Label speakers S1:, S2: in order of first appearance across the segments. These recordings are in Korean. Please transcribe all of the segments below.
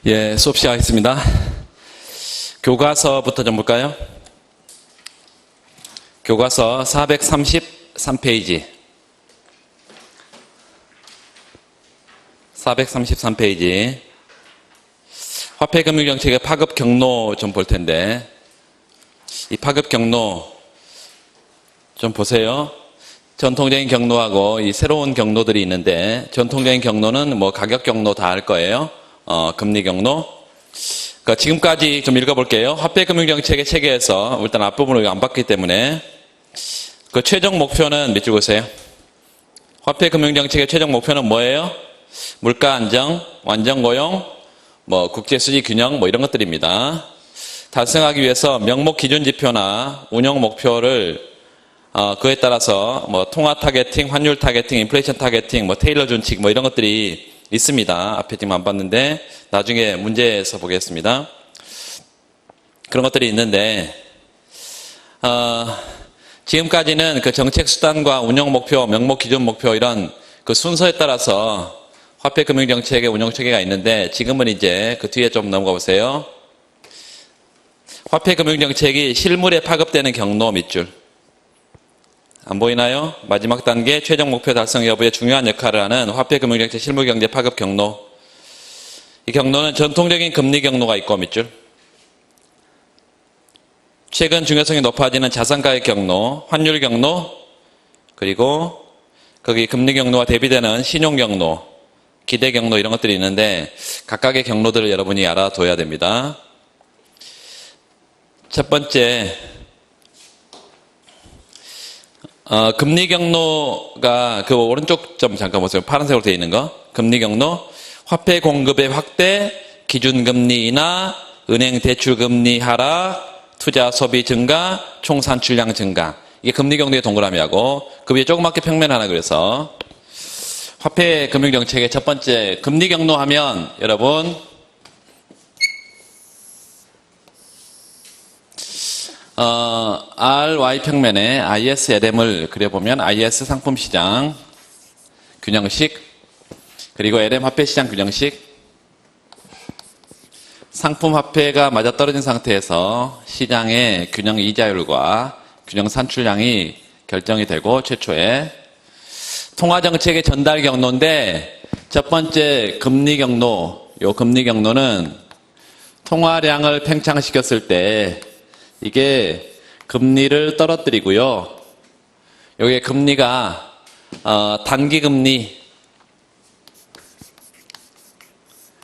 S1: 예, 수업 시작하겠습니다. 교과서부터 좀 볼까요? 교과서 433페이지. 433페이지. 화폐금융정책의 파급 경로 좀 볼 텐데, 이 파급 경로 좀 보세요. 전통적인 경로하고 이 새로운 경로들이 있는데, 전통적인 경로는 뭐 가격 경로 다 알 거예요. 금리 경로. 그러니까 지금까지 좀 읽어볼게요. 화폐금융정책의 체계에서 일단 앞부분을 안 봤기 때문에 그 최종 목표는 몇 줄 보세요. 화폐금융정책의 최종 목표는 뭐예요? 물가 안정, 완전 고용, 뭐 국제수지 균형 뭐 이런 것들입니다. 달성하기 위해서 명목 기준 지표나 운영 목표를 그에 따라서 뭐 통화 타겟팅, 환율 타겟팅, 인플레이션 타겟팅, 뭐 테일러 준칙 뭐 이런 것들이 있습니다. 앞에 지금 안 봤는데 나중에 문제에서 보겠습니다. 그런 것들이 있는데 지금까지는 그 정책 수단과 운영 목표, 명목 기준 목표 이런 그 순서에 따라서 화폐금융정책의 운영 체계가 있는데 지금은 이제 그 뒤에 좀 넘어가 보세요. 화폐금융정책이 실물에 파급되는 경로 밑줄. 안 보이나요? 마지막 단계 최종 목표 달성 여부에 중요한 역할을 하는 화폐금융정책 실물경제 파급 경로. 이 경로는 전통적인 금리 경로가 있고 밑줄. 최근 중요성이 높아지는 자산가격 경로, 환율 경로, 그리고 거기 금리 경로와 대비되는 신용 경로, 기대 경로 이런 것들이 있는데 각각의 경로들을 여러분이 알아둬야 됩니다. 첫 번째 금리 경로가 그 오른쪽 좀 잠깐 보세요. 파란색으로 되어 있는 거. 금리 경로. 화폐 공급의 확대, 기준금리 인하, 은행 대출금리 하락, 투자 소비 증가, 총산출량 증가. 이게 금리 경로의 동그라미하고 그 위에 조그맣게 평면 하나 그래서 화폐 금융정책의 첫 번째 금리 경로 하면 여러분 RY 평면에 IS LM을 그려보면 IS 상품시장 균형식 그리고 LM 화폐시장 균형식 상품 화폐가 맞아떨어진 상태에서 시장의 균형 이자율과 균형 산출량이 결정이 되고 최초에 통화정책의 전달 경로인데 첫 번째 금리 경로 요 금리 경로는 통화량을 팽창시켰을 때 이게 금리를 떨어뜨리고요. 여기에 금리가 단기 금리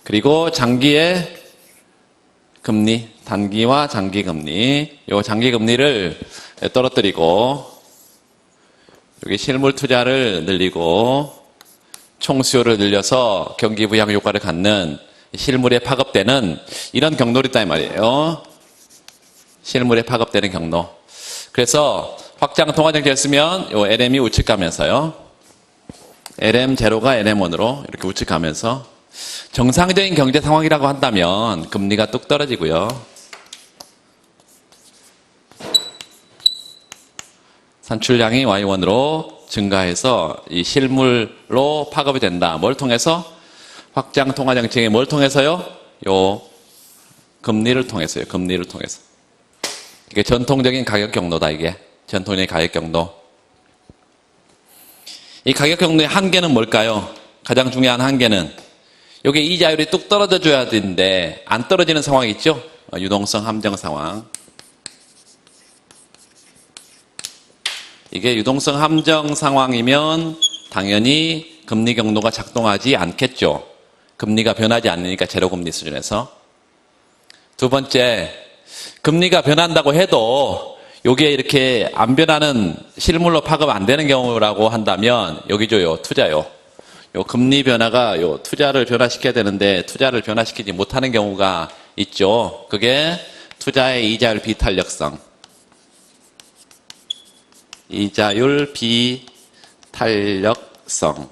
S1: 그리고 장기의 금리, 단기와 장기 금리. 요 장기 금리를 떨어뜨리고 여기 실물 투자를 늘리고 총수요를 늘려서 경기 부양 효과를 갖는 실물에 파급되는 이런 경로를 있다 이 말이에요. 실물에 파급되는 경로. 그래서 확장 통화정책을 쓰면 요 LM이 우측 가면서요. LM0가 LM1으로 이렇게 우측 가면서 정상적인 경제 상황이라고 한다면 금리가 뚝 떨어지고요. 산출량이 Y1으로 증가해서 이 실물로 파급이 된다. 뭘 통해서? 확장 통화정책이 뭘 통해서요? 요 금리를 통해서요. 금리를 통해서. 이게 전통적인 가격 경로다, 이게. 전통적인 가격 경로. 이 가격 경로의 한계는 뭘까요? 가장 중요한 한계는 여기 이자율이 뚝 떨어져 줘야 되는데 안 떨어지는 상황이 있죠? 유동성 함정 상황. 이게 유동성 함정 상황이면 당연히 금리 경로가 작동하지 않겠죠. 금리가 변하지 않으니까 제로금리 수준에서. 두 번째, 금리가 변한다고 해도 여기에 이렇게 안 변하는 실물로 파급 안 되는 경우라고 한다면 여기죠, 요 투자요. 요 금리 변화가 요 투자를 변화시켜야 되는데 투자를 변화시키지 못하는 경우가 있죠. 그게 투자의 이자율 비탄력성. 이자율 비탄력성.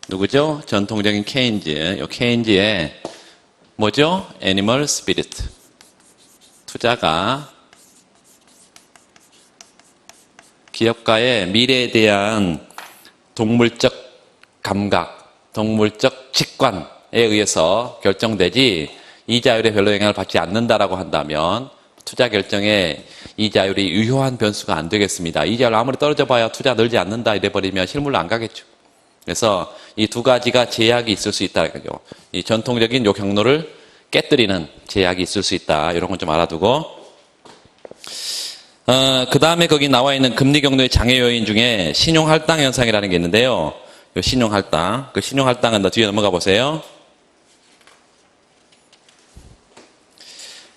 S1: 누구죠? 전통적인 케인즈. 요 케인즈의 뭐죠? 애니멀 스피리트. 투자가 기업가의 미래에 대한 동물적 감각, 동물적 직관 의해서 결정되지 이자율에 별로 영향을 받지 않는다라고 한다면 투자 결정에 이자율이 유효한 변수가 안 되겠습니다. 이자율 아무리 떨어져 봐야 투자 늘지 않는다 이래버리면 실물로 안 가겠죠. 그래서 이 두 가지가 제약이 있을 수 있다는 거죠. 이 전통적인 요 경로를 깨뜨리는 제약이 있을 수 있다. 이런 건 좀 알아두고. 그 다음에 거기 나와 있는 금리 경로의 장애 요인 중에 신용할당 현상이라는 게 있는데요. 요 신용할당. 그 신용할당은 뒤에 넘어가 보세요.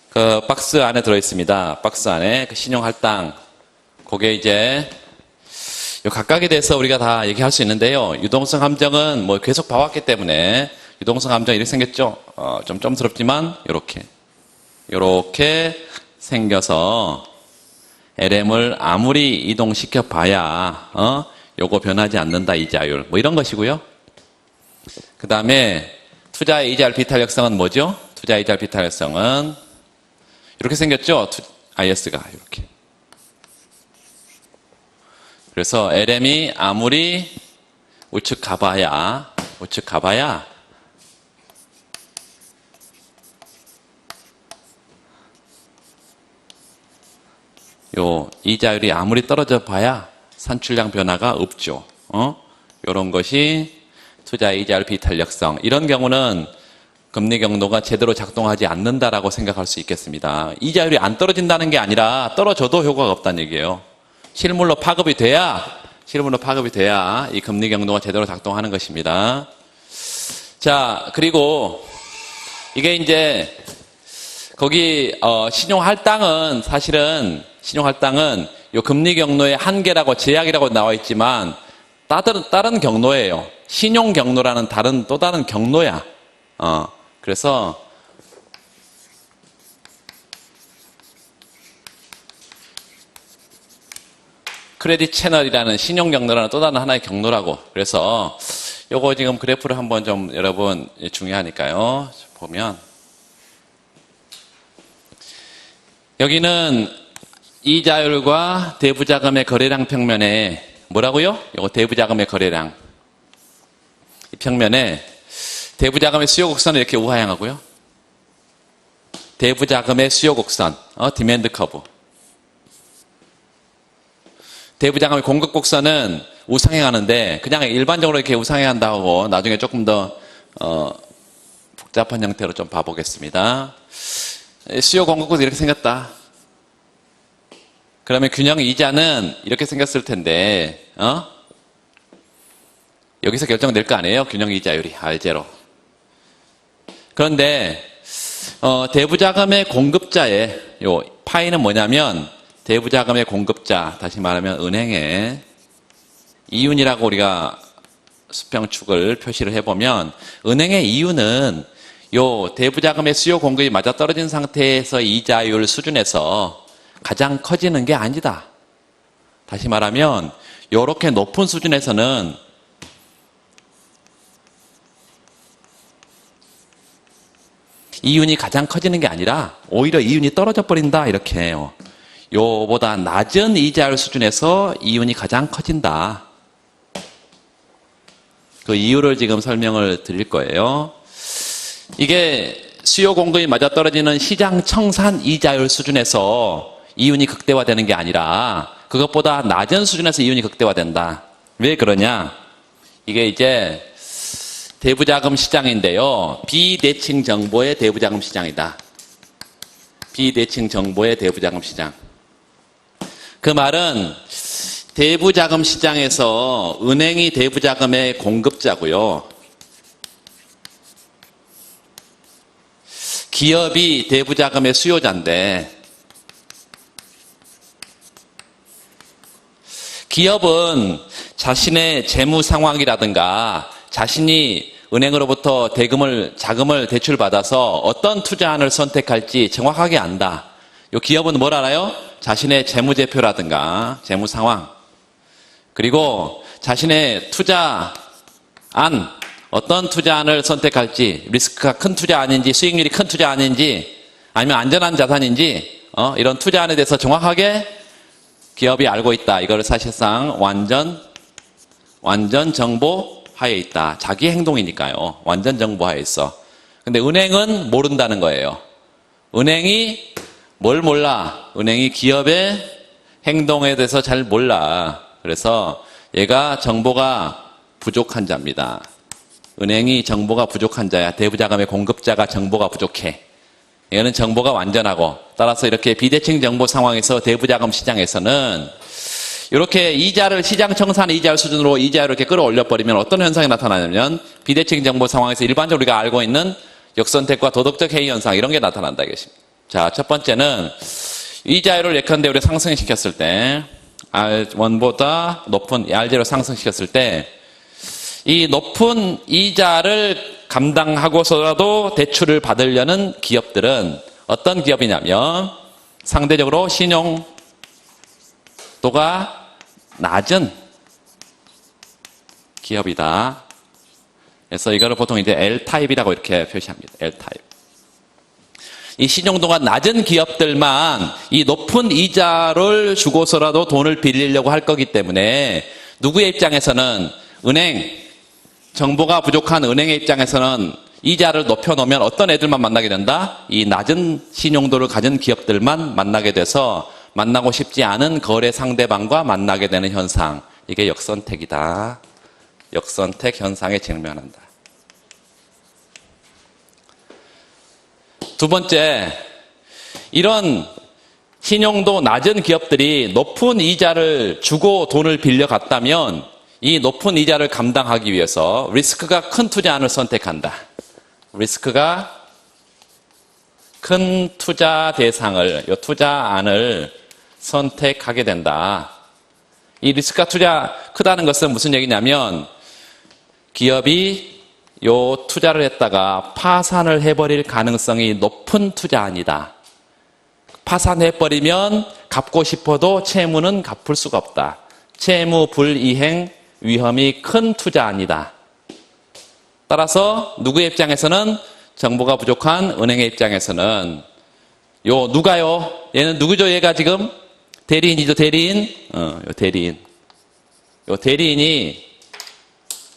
S1: 그 박스 안에 들어있습니다. 박스 안에 그 신용할당. 그게 이제 요 각각에 대해서 우리가 다 얘기할 수 있는데요. 유동성 함정은 뭐 계속 봐왔기 때문에 유동성 함정 이렇게 생겼죠. 좀 점스럽지만 요렇게 생겨서 LM을 아무리 이동시켜 봐야 요거 변하지 않는다 이자율 뭐 이런 것이고요. 그 다음에 투자의 이자율 비탄력성은 뭐죠? 투자의 이자율 비탄력성은 이렇게 생겼죠. IS가 이렇게. 그래서 LM이 아무리 우측 가봐야 요 이자율이 아무리 떨어져 봐야 산출량 변화가 없죠. 요런 것이 투자의 이자율 비탄력성. 이런 경우는 금리 경로가 제대로 작동하지 않는다라고 생각할 수 있겠습니다. 이자율이 안 떨어진다는 게 아니라 떨어져도 효과가 없다는 얘기예요. 실물로 파급이 돼야 이 금리 경로가 제대로 작동하는 것입니다. 자, 그리고 이게 이제 거기 신용할당은 사실은 신용할당은 요 금리 경로의 한계라고 제약이라고 나와 있지만 다른 경로예요. 신용 경로라는 또 다른 경로야. 그래서 크레딧 채널이라는 신용 경로라는 또 다른 하나의 경로라고. 그래서 요거 지금 그래프를 한번 좀 여러분 중요하니까요. 보면 여기는 이자율과 대부자금의 거래량 평면에 뭐라고요? 요거 대부자금의 거래량. 이 평면에 대부자금의 수요 곡선을 이렇게 우하향하고요. 대부자금의 수요 곡선, 디맨드 커브. 대부자금의 공급 곡선은 우상향하는데 그냥 일반적으로 이렇게 우상향한다고 나중에 조금 더 복잡한 형태로 좀 봐보겠습니다. 수요 공급 곡선이 이렇게 생겼다. 그러면 균형 이자는 이렇게 생겼을 텐데 여기서 결정될 거 아니에요? 균형 이자율이 R0. 그런데 대부자금의 공급자의 요 파이는 뭐냐면 대부자금의 공급자, 다시 말하면 은행의 이윤이라고 우리가 수평축을 표시를 해보면 은행의 이윤은 요 대부자금의 수요 공급이 맞아떨어진 상태에서 이자율 수준에서 가장 커지는 게 아니다. 다시 말하면 요렇게 높은 수준에서는 이윤이 가장 커지는 게 아니라 오히려 이윤이 떨어져 버린다 이렇게 해요. 요보다 낮은 이자율 수준에서 이윤이 가장 커진다. 그 이유를 지금 설명을 드릴 거예요. 이게 수요 공급이 맞아떨어지는 시장 청산 이자율 수준에서 이윤이 극대화되는 게 아니라 그것보다 낮은 수준에서 이윤이 극대화된다. 왜 그러냐? 이게 이제 대부자금 시장인데요. 비대칭 정보의 대부자금 시장이다. 비대칭 정보의 대부자금 시장. 그 말은 대부자금 시장에서 은행이 대부자금의 공급자고요. 기업이 대부자금의 수요자인데 기업은 자신의 재무 상황이라든가 자신이 은행으로부터 자금을 대출받아서 어떤 투자안을 선택할지 정확하게 안다. 요 기업은 뭘 알아요? 자신의 재무제표라든가 재무 상황, 그리고 자신의 투자안, 어떤 투자안을 선택할지, 리스크가 큰 투자안인지 수익률이 큰 투자안인지 아니면 안전한 자산인지 이런 투자안에 대해서 정확하게 기업이 알고 있다. 이걸 사실상 완전 정보 정보하에 있다. 자기 행동이니까요. 완전 정보하에 있어. 근데 은행은 모른다는 거예요. 은행이 뭘 몰라? 은행이 기업의 행동에 대해서 잘 몰라. 그래서 얘가 정보가 부족한 자입니다. 은행이 정보가 부족한 자야. 대부자금의 공급자가 정보가 부족해. 얘는 정보가 완전하고, 따라서 이렇게 비대칭 정보 상황에서 대부자금 시장에서는 이렇게 이자를 시장 청산 이자 수준으로 이자를 이렇게 끌어올려 버리면 어떤 현상이 나타나냐면 비대칭 정보 상황에서 일반적으로 우리가 알고 있는 역선택과 도덕적 해이 현상 이런 게 나타난다 이것입니다. 자, 첫 번째는 이자율을 예컨대 우리가 상승시켰을 때 R1보다 높은 R0를 상승시켰을 때 이 높은 이자를 감당하고서라도 대출을 받으려는 기업들은 어떤 기업이냐면 상대적으로 신용도가 낮은 기업이다. 그래서 이거를 보통 이제 L타입이라고 이렇게 표시합니다. L타입. 이 신용도가 낮은 기업들만 이 높은 이자를 주고서라도 돈을 빌리려고 할 거기 때문에 누구의 입장에서는 은행, 정보가 부족한 은행의 입장에서는 이자를 높여놓으면 어떤 애들만 만나게 된다? 이 낮은 신용도를 가진 기업들만 만나게 돼서 만나고 싶지 않은 거래 상대방과 만나게 되는 현상. 이게 역선택이다. 역선택 현상에 직면한다. 두 번째, 이런 신용도 낮은 기업들이 높은 이자를 주고 돈을 빌려갔다면 이 높은 이자를 감당하기 위해서 리스크가 큰 투자안을 선택한다. 리스크가 큰 투자 대상을, 이 투자안을 선택하게 된다. 이 리스크가 크다는 것은 무슨 얘기냐면 기업이 요 투자를 했다가 파산을 해버릴 가능성이 높은 투자안이다. 파산해버리면 갚고 싶어도 채무는 갚을 수가 없다. 채무 불이행 위험이 큰 투자안이다. 따라서 누구의 입장에서는 정보가 부족한 은행의 입장에서는 요 누가요? 얘는 누구죠? 얘가 지금 대리인이죠. 대리인. 요 대리인. 요 대리인이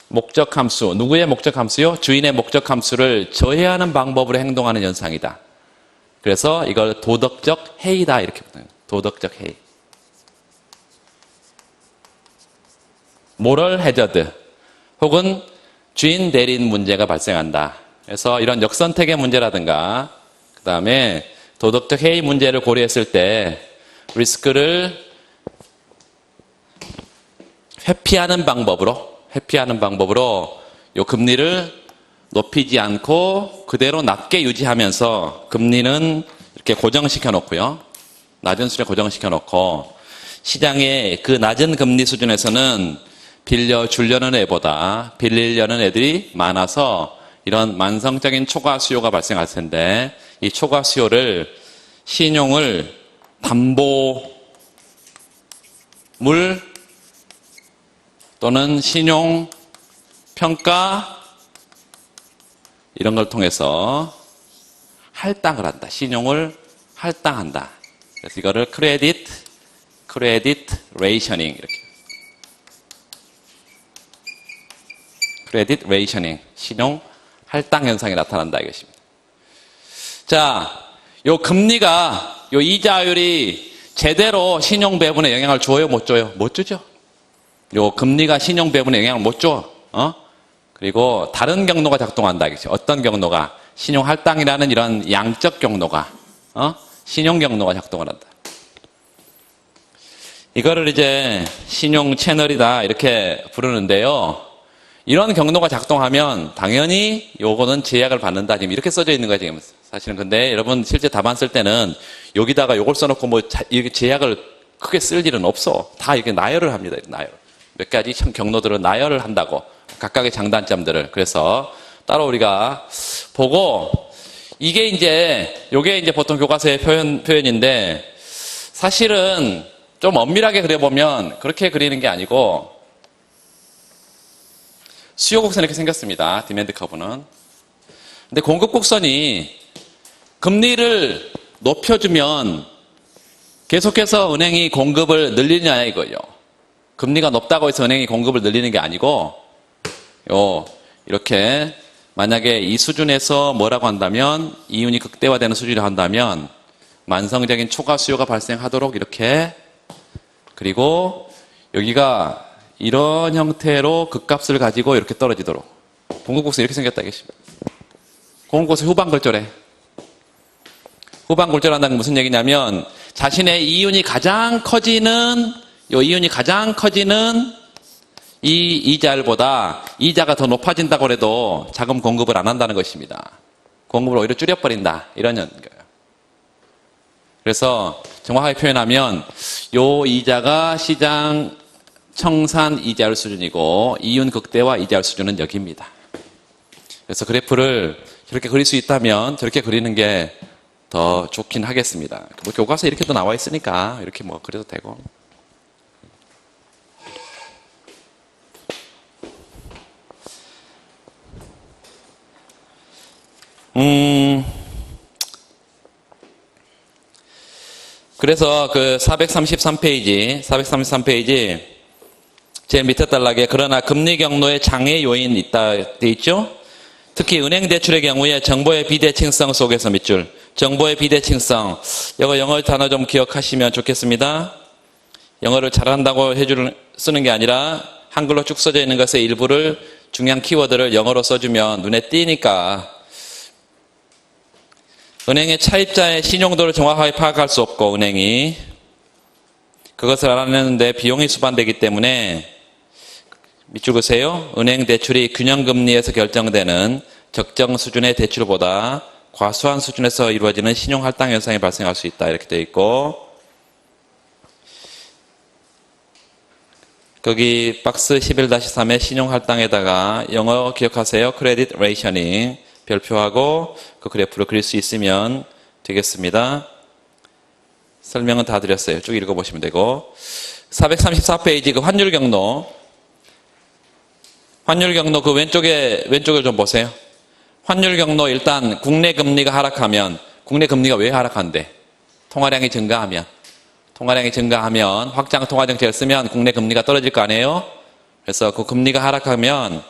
S1: 목적 함수, 누구의 목적 함수요? 주인의 목적 함수를 저해하는 방법으로 행동하는 현상이다. 그래서 이걸 도덕적 해이다 이렇게 부르는 거예요. 도덕적 해이. 모럴 해저드 혹은 주인 대리인 문제가 발생한다. 그래서 이런 역선택의 문제라든가 그 다음에 도덕적 해이 문제를 고려했을 때 리스크를 회피하는 방법으로 요 금리를 높이지 않고 그대로 낮게 유지하면서 금리는 이렇게 고정시켜 놓고요. 낮은 수준에 고정시켜 놓고 시장의 그 낮은 금리 수준에서는 빌려주려는 애보다 빌리려는 애들이 많아서 이런 만성적인 초과 수요가 발생할 텐데 이 초과 수요를 신용을 담보물 또는 신용평가 이런 걸 통해서 할당을 한다. 신용을 할당한다. 그래서 이거를 크레딧 레이셔닝 이렇게. 크레딧 레이셔닝, 신용 할당 현상이 나타난다 이것입니다. 자, 요 금리가 요 이자율이 제대로 신용 배분에 영향을 줘요, 못 줘요? 못 주죠. 요 금리가 신용 배분에 영향을 못 줘. 그리고 다른 경로가 작동한다 이거죠. 어떤 경로가? 신용 할당이라는 이런 양적 경로가 신용 경로가 작동을 한다. 이거를 이제 신용 채널이다 이렇게 부르는데요. 이런 경로가 작동하면 당연히 요거는 제약을 받는다. 지금 이렇게 써져 있는 거예요, 지금. 사실은. 근데 여러분 실제 답안 쓸 때는 여기다가 요걸 써놓고 뭐 이렇게 제약을 크게 쓸 일은 없어. 다 이렇게 나열을 합니다. 나열. 몇 가지 경로들을 나열을 한다고. 각각의 장단점들을. 그래서 따로 우리가 보고 요게 이제 보통 교과서의 표현인데 사실은 좀 엄밀하게 그려보면 그렇게 그리는 게 아니고 수요 곡선이 이렇게 생겼습니다. 디맨드 커브는. 근데 공급 곡선이 금리를 높여주면 계속해서 은행이 공급을 늘리느냐 이거예요. 금리가 높다고 해서 은행이 공급을 늘리는 게 아니고 이렇게 만약에 이 수준에서 뭐라고 한다면 이윤이 극대화되는 수준이라고 한다면 만성적인 초과 수요가 발생하도록 이렇게 그리고 여기가 이런 형태로 극값을 가지고 이렇게 떨어지도록 공급곡선 이렇게 생겼다 계십니다. 공급곡선 후반골절해. 후반골절한다는 건 무슨 얘기냐면 자신의 이윤이 가장 커지는 이 이자율보다 이자가 더 높아진다고 해도 자금 공급을 안 한다는 것입니다. 공급을 오히려 줄여버린다. 이런 거예요. 그래서 정확하게 표현하면 요 이자가 시장 청산 이자율 수준이고 이윤 극대화 이자율 수준은 여기입니다. 그래서 그래프를 저렇게 그릴 수 있다면 저렇게 그리는 게 더 좋긴 하겠습니다. 뭐 교과서에 이렇게도 나와 있으니까 이렇게 뭐 그려도 되고. 그래서 그 433페이지 제일 밑에 단락에 그러나 금리 경로에 장애 요인이 있다 돼 있죠? 특히 은행 대출의 경우에 정보의 비대칭성 속에서 밑줄. 정보의 비대칭성. 이거 영어 단어 좀 기억하시면 좋겠습니다. 영어를 잘한다고 쓰는 게 아니라 한글로 쭉 써져 있는 것의 일부를 중요한 키워드를 영어로 써주면 눈에 띄니까 은행의 차입자의 신용도를 정확하게 파악할 수 없고 은행이 그것을 알아내는데 비용이 수반되기 때문에 밑줄 그세요. 은행 대출이 균형금리에서 결정되는 적정 수준의 대출보다 과소한 수준에서 이루어지는 신용할당 현상이 발생할 수 있다. 이렇게 되어 있고 거기 박스 11-3의 신용할당에다가 영어 기억하세요. 크레딧 레이셔닝 별표하고 그 그래프를 그릴 수 있으면 되겠습니다. 설명은 다 드렸어요. 쭉 읽어보시면 되고 434페이지 그 환율 경로 그 왼쪽을 좀 보세요. 환율 경로 일단 국내 금리가 하락하면 국내 금리가 왜 하락한대? 통화량이 증가하면 확장 통화 정책을 쓰면 국내 금리가 떨어질 거 아니에요? 그래서 그 금리가 하락하면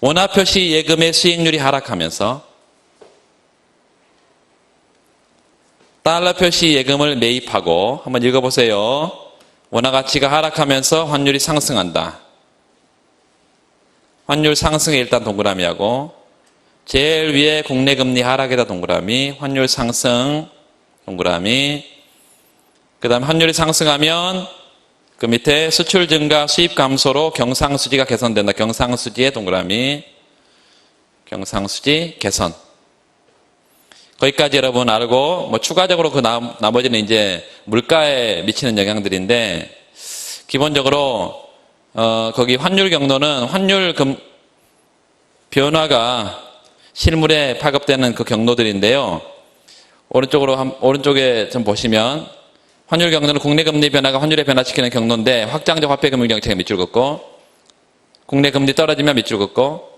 S1: 원화 표시 예금의 수익률이 하락하면서 달러 표시 예금을 매입하고 한번 읽어보세요. 원화 가치가 하락하면서 환율이 상승한다. 환율 상승에 일단 동그라미하고 제일 위에 국내 금리 하락에다 동그라미, 환율 상승 동그라미. 그 다음에 환율이 상승하면 그 밑에 수출 증가, 수입 감소로 경상수지가 개선된다. 경상수지의 동그라미, 경상수지 개선. 거기까지 여러분 알고 뭐 추가적으로 그 나머지는 이제 물가에 미치는 영향들인데 기본적으로 거기 환율 경로는 환율 변화가 실물에 파급되는 그 경로들인데요. 오른쪽에 좀 보시면 환율 경로는 국내 금리 변화가 환율에 변화시키는 경로인데 확장적 화폐 금융 정책에 밑줄 긋고 국내 금리 떨어지면 밑줄 긋고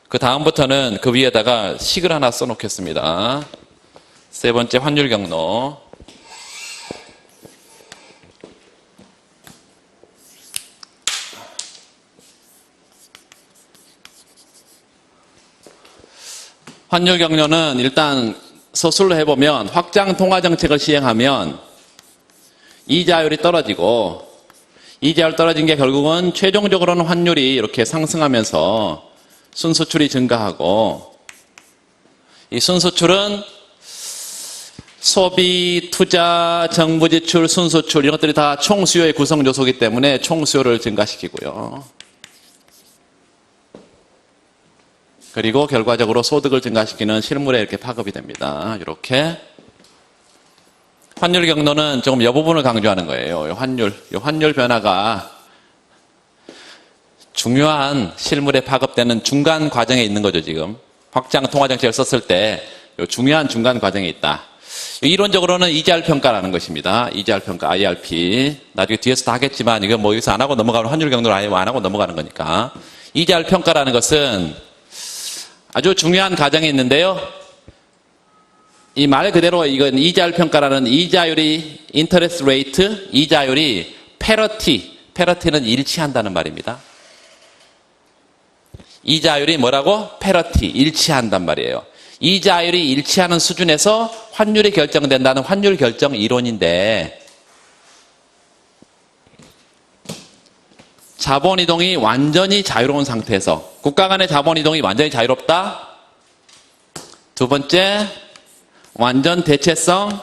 S1: 그 다음부터는 그 위에다가 식을 하나 써놓겠습니다. 세 번째 환율 경로. 환율 경로는 일단 서술로 해보면 확장 통화 정책을 시행하면 이자율이 떨어지고 이자율 떨어진 게 결국은 최종적으로는 환율이 이렇게 상승하면서 순수출이 증가하고 이 순수출은 소비, 투자, 정부 지출, 순수출 이런 것들이 다 총수요의 구성 요소이기 때문에 총수요를 증가시키고요. 그리고 결과적으로 소득을 증가시키는 실물에 이렇게 파급이 됩니다. 이렇게 환율 경로는 조금 이 부분을 강조하는 거예요. 이 환율 변화가 중요한 실물에 파급되는 중간 과정에 있는 거죠, 지금. 확장 통화 정책을 썼을 때 중요한 중간 과정에 있다. 이론적으로는 이자율 평가라는 것입니다. 이자율 평가, IRP. 나중에 뒤에서 다 하겠지만 이거 뭐 여기서 안 하고 넘어가는 환율 경로를 아예 안 하고 넘어가는 거니까. 이자율 평가라는 것은 아주 중요한 과정이 있는데요. 이 말 그대로 이건 이자율 평가라는 이자율이 인터레스트 레이트, 이자율이 패러티는 일치한다는 말입니다. 이자율이 뭐라고? 패러티, 일치한단 말이에요. 이자율이 일치하는 수준에서 환율이 결정된다는 환율 결정 이론인데, 자본 이동이 완전히 자유로운 상태에서, 국가 간의 자본 이동이 완전히 자유롭다. 두 번째, 완전 대체성.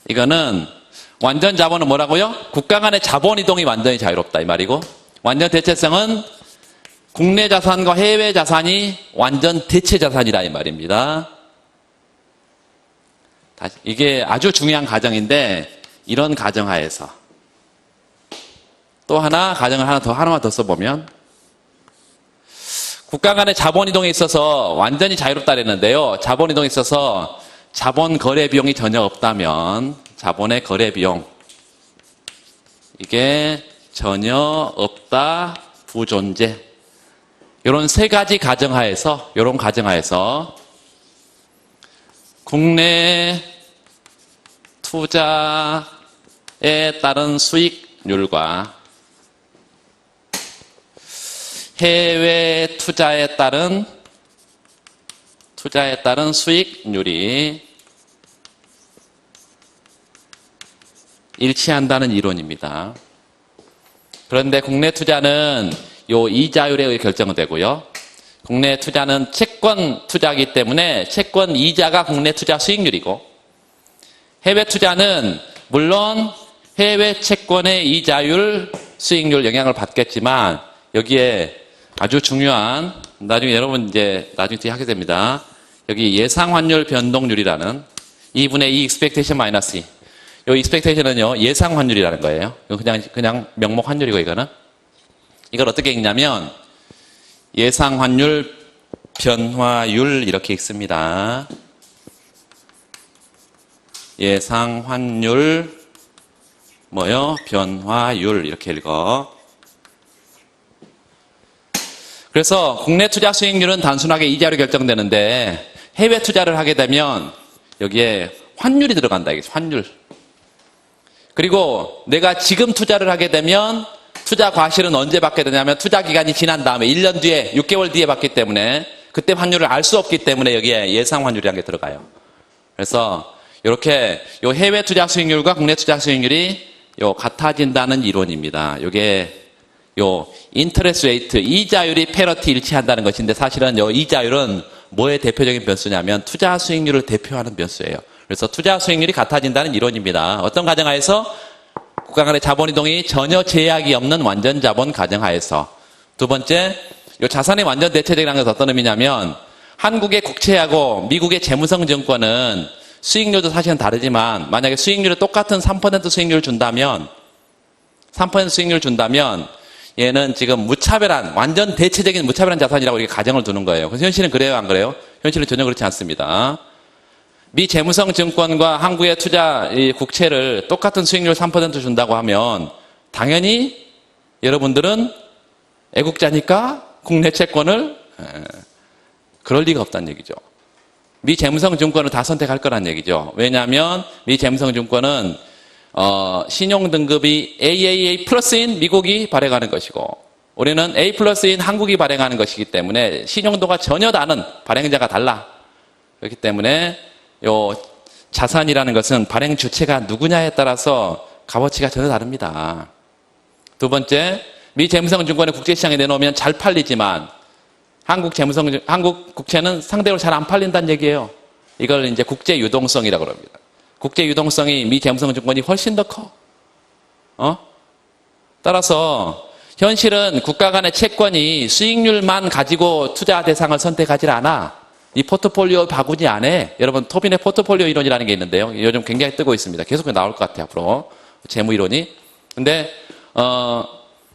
S1: 이거는 완전 자본은 뭐라고요? 국가 간의 자본 이동이 완전히 자유롭다 이 말이고, 완전 대체성은 국내 자산과 해외 자산이 완전 대체 자산이라 이 말입니다. 이게 아주 중요한 가정인데, 이런 가정하에서 또 하나 가정을 하나만 더 써보면, 국가 간의 자본 이동에 있어서 완전히 자유롭다 그랬는데요. 자본 이동에 있어서 자본 거래 비용이 전혀 없다면, 자본의 거래 비용, 이게 전혀 없다, 부존재. 이런 세 가지 가정하에서, 이런 가정하에서 국내 투자에 따른 수익률과 해외 투자에 따른 수익률이 일치한다는 이론입니다. 그런데 국내 투자는 요 이자율에 의해 결정되고요. 국내 투자는 채권 투자이기 때문에 채권 이자가 국내 투자 수익률이고, 해외 투자는 물론 해외 채권의 이자율 수익률 영향을 받겠지만, 여기에 아주 중요한, 나중에 여러분 이제 나중에 뒤에 하게 됩니다. 여기 예상 환율 변동률이라는 2분의 2 expectation 마이너스 2. 요 expectation은요, 예상 환율이라는 거예요. 그냥 명목 환율이고, 이거는. 이걸 어떻게 읽냐면, 예상 환율 변화율 이렇게 읽습니다. 예상 환율 변화율 이렇게 읽어. 그래서 국내 투자 수익률은 단순하게 이자로 결정되는데, 해외 투자를 하게 되면 여기에 환율이 들어간다. 이게 환율. 그리고 내가 지금 투자를 하게 되면 투자 과실은 언제 받게 되냐면, 투자 기간이 지난 다음에 1년 뒤에, 6개월 뒤에 받기 때문에 그때 환율을 알 수 없기 때문에 여기에 예상 환율이라는 게 들어가요. 그래서 이렇게 요 해외 투자 수익률과 국내 투자 수익률이 요 같아진다는 이론입니다. 요게 요 인터레스트 레이트, 이자율이 패러티 일치한다는 것인데, 사실은 요 이자율은 뭐의 대표적인 변수냐면 투자 수익률을 대표하는 변수예요. 그래서 투자 수익률이 같아진다는 이론입니다. 어떤 가정하에서? 국가 간의 자본 이동이 전혀 제약이 없는 완전 자본 가정하에서. 두 번째, 요 자산의 완전 대체적이라는 것은 어떤 의미냐면, 한국의 국채하고 미국의 재무성 증권은 수익률도 사실은 다르지만, 만약에 수익률이 똑같은 3% 수익률을 준다면, 3% 수익률을 준다면 얘는 지금 무차별한, 완전 대체적인 무차별한 자산이라고 이렇게 가정을 두는 거예요. 그래서 현실은 그래요, 안 그래요? 현실은 전혀 그렇지 않습니다. 미 재무성 증권과 한국의 투자 국채를 똑같은 수익률 3% 준다고 하면 당연히 여러분들은 애국자니까 국내 채권을, 그럴 리가 없다는 얘기죠. 미 재무성 증권을 다 선택할 거란 얘기죠. 왜냐하면 미 재무성 증권은 신용 등급이 AAA 플러스인 미국이 발행하는 것이고, 우리는 A 플러스인 한국이 발행하는 것이기 때문에 신용도가 전혀 다른, 발행자가 달라. 그렇기 때문에 요 자산이라는 것은 발행 주체가 누구냐에 따라서 값어치가 전혀 다릅니다. 두 번째, 미 재무성 증권을 국제시장에 내놓으면 잘 팔리지만 한국 국채는 상대적으로 잘 안 팔린다는 얘기예요. 이걸 이제 국제 유동성이라고 합니다. 국제 유동성이 미 재무성 증권이 훨씬 더 커. 따라서 현실은 국가 간의 채권이 수익률만 가지고 투자 대상을 선택하지 않아. 이 포트폴리오 바구니 안에, 여러분 토빈의 포트폴리오 이론이라는 게 있는데요. 요즘 굉장히 뜨고 있습니다. 계속 나올 것 같아요, 앞으로. 재무 이론이. 근데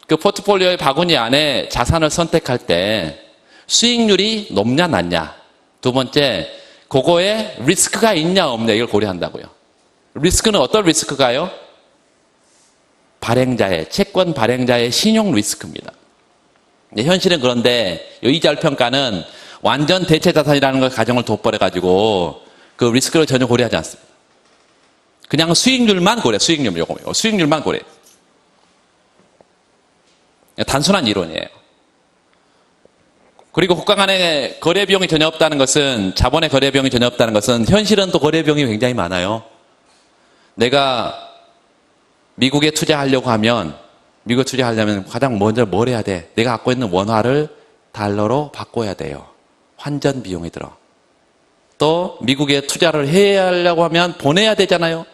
S1: 그 포트폴리오의 바구니 안에 자산을 선택할 때 수익률이 높냐 낮냐. 두 번째, 그거에 리스크가 있냐 없냐, 이걸 고려한다고요. 리스크는 어떤 리스크가요? 채권 발행자의 신용 리스크입니다. 현실은 그런데 이 이자율 평가는 완전 대체 자산이라는 걸 가정을 돋보여가지고 그 리스크를 전혀 고려하지 않습니다. 그냥 수익률만 고려, 수익률만 고려. 단순한 이론이에요. 그리고 국가 간의 거래 비용이 전혀 없다는 것은, 자본의 거래 비용이 전혀 없다는 것은 현실은 또 거래 비용이 굉장히 많아요. 내가 미국에 투자하려고 하면, 미국에 투자하려면 가장 먼저 뭘 해야 돼? 내가 갖고 있는 원화를 달러로 바꿔야 돼요. 환전 비용이 들어. 또 미국에 투자를 해야 하려고 하면 보내야 되잖아요.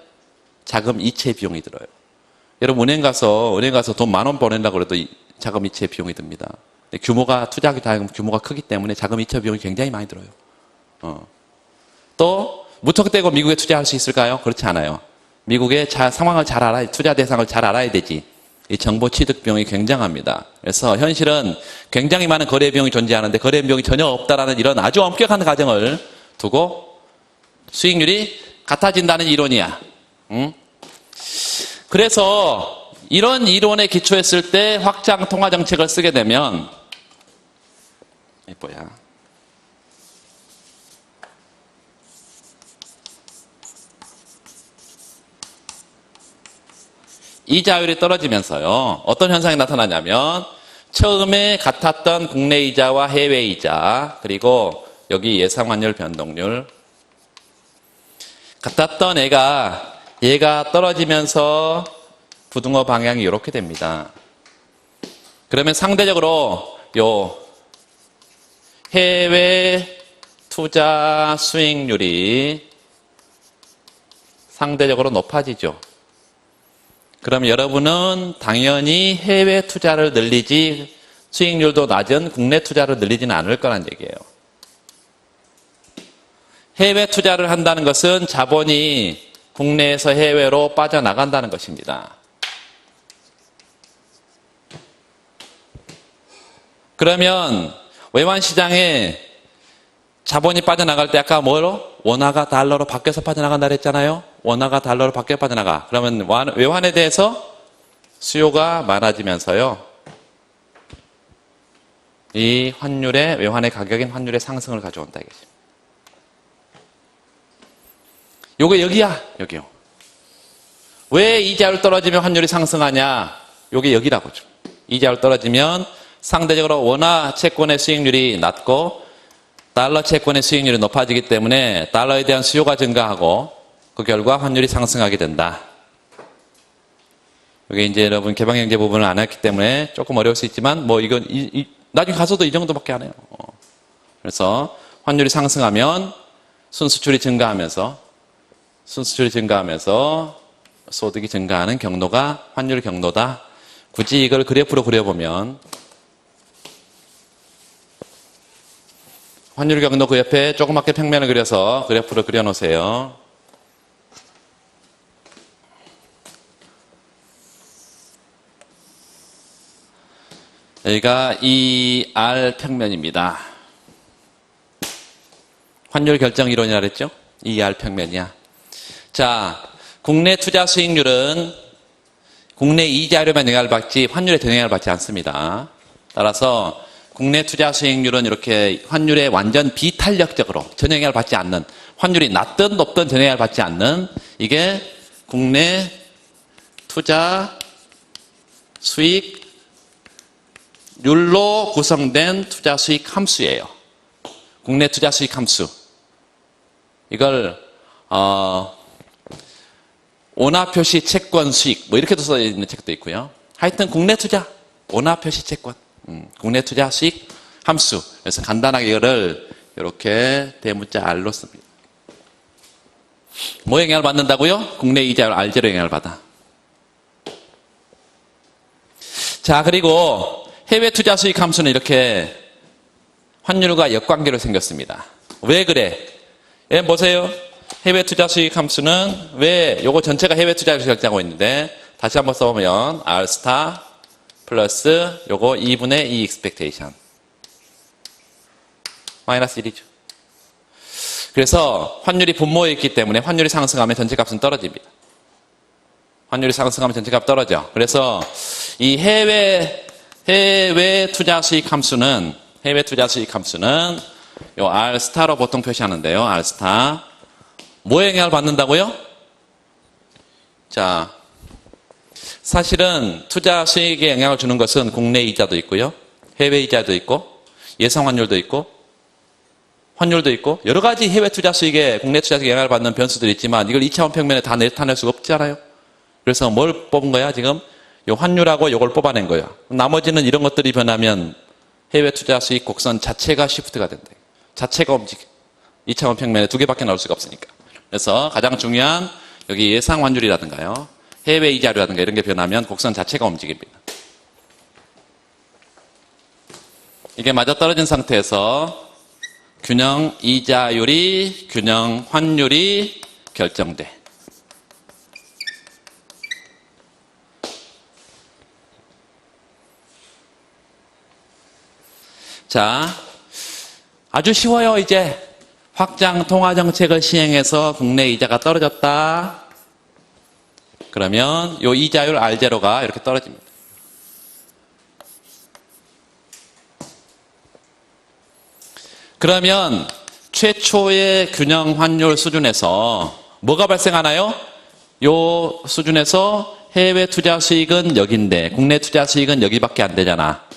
S1: 자금 이체 비용이 들어요. 여러분 은행 가서 돈 10,000원 보낸다고 해도 자금 이체 비용이 듭니다. 규모가 투자하기 다음 규모가 크기 때문에 자금 이체 비용이 굉장히 많이 들어요. 또 무턱대고 미국에 투자할 수 있을까요? 그렇지 않아요. 미국의 상황을 잘 알아야, 투자 대상을 잘 알아야 되지. 이 정보 취득 비용이 굉장합니다. 그래서 현실은 굉장히 많은 거래 비용이 존재하는데 거래 비용이 전혀 없다라는 이런 아주 엄격한 가정을 두고 수익률이 같아진다는 이론이야. 그래서 이런 이론에 기초했을 때 확장 통화 정책을 쓰게 되면 이자율이 떨어지면서요. 어떤 현상이 나타나냐면 처음에 같았던 국내 이자와 해외 이자, 그리고 여기 예상 환율 변동률, 같았던 얘가 떨어지면서 부등호 방향이 이렇게 됩니다. 그러면 상대적으로 요 해외 투자 수익률이 상대적으로 높아지죠. 그럼 여러분은 당연히 해외 투자를 늘리지 수익률도 낮은 국내 투자를 늘리지는 않을 거란 얘기예요. 해외 투자를 한다는 것은 자본이 국내에서 해외로 빠져나간다는 것입니다. 그러면 외환시장에 자본이 빠져나갈 때 아까 뭐로? 원화가 달러로 바뀌어서 빠져나간다 그랬잖아요. 원화가 달러로 바뀌어 빠져나가. 그러면 외환에 대해서 수요가 많아지면서요. 이 환율의, 외환의 가격인 환율의 상승을 가져온다 이거죠. 요게 여기야, 여기요. 왜 이자율 떨어지면 환율이 상승하냐? 요게 여기라고죠. 이자율 떨어지면 상대적으로 원화 채권의 수익률이 낮고 달러 채권의 수익률이 높아지기 때문에 달러에 대한 수요가 증가하고 그 결과 환율이 상승하게 된다. 이게 이제 여러분 개방경제 부분을 안 했기 때문에 조금 어려울 수 있지만 뭐 이건 나중에 가서도 이 정도밖에 안 해요. 그래서 환율이 상승하면 순수출이 증가하면서 소득이 증가하는 경로가 환율 경로다. 굳이 이걸 그래프로 그려보면 환율 경로 그 옆에 조그맣게 평면을 그려서 그래프로 그려놓으세요. 여기가 ER 평면입니다. 환율 결정 이론이라 그랬죠? ER 평면이야. 자, 국내 투자 수익률은 국내 이자료만 영향을 받지 환율에 영향을 받지 않습니다. 따라서 국내 투자 수익률은 이렇게 환율에 완전 비탄력적으로 전혀 영향을 받지 않는, 환율이 낮든 높든 전혀 영향을 받지 않는, 이게 국내 투자 수익률로 구성된 투자 수익 함수예요. 국내 투자 수익 함수. 이걸 원화 표시 채권 수익 뭐 이렇게도 써 있는 책도 있고요. 하여튼 국내 투자 원화 표시 채권 국내 투자 수익 함수. 그래서 간단하게 이거를 이렇게 대문자 R로 씁니다. 뭐 영향을 받는다고요? 국내 이자율 R제로 영향을 받아. 자, 그리고 해외 투자 수익 함수는 이렇게 환율과 역관계로 생겼습니다. 왜 그래? 예, 보세요. 해외 투자 수익 함수는 왜 요거 전체가 해외 투자를 결정하고 있는데 다시 한번 써보면 R 스타 플러스 요거 2분의 2 expectation 마이너스 1이죠. 그래서 환율이 분모에 있기 때문에 환율이 상승하면 전체값은 떨어집니다. 환율이 상승하면 전체값 떨어져. 그래서 이 해외 투자 수익 함수는 요 R 스타로 보통 표시하는데요. R 스타 뭐에 영향을 받는다고요? 자, 사실은 투자 수익에 영향을 주는 것은 국내 이자도 있고요. 해외 이자도 있고 예상 환율도 있고 환율도 있고 여러 가지 해외 투자 수익에 국내 투자 수익에 영향을 받는 변수들이 있지만 이걸 2차원 평면에 다 나타낼 수가 없잖아요. 그래서 뭘 뽑은 거야? 지금 요 환율하고 요걸 뽑아낸 거야. 나머지는 이런 것들이 변하면 해외 투자 수익 곡선 자체가 시프트가 된다. 자체가 움직여. 2차원 평면에 두 개밖에 나올 수가 없으니까. 그래서 가장 중요한 여기 예상 환율이라든가요. 해외 이자료라든가 이런 게 변하면 곡선 자체가 움직입니다. 이게 맞아떨어진 상태에서 균형 이자율이, 균형 환율이 결정돼. 자, 아주 쉬워요. 이제 확장 통화 정책을 시행해서 국내 이자가 떨어졌다. 그러면 요 이자율 R0가 이렇게 떨어집니다. 그러면 최초의 균형 환율 수준에서 뭐가 발생하나요? 요 수준에서 해외 투자 수익은 여기인데 국내 투자 수익은 여기밖에 안 되잖아.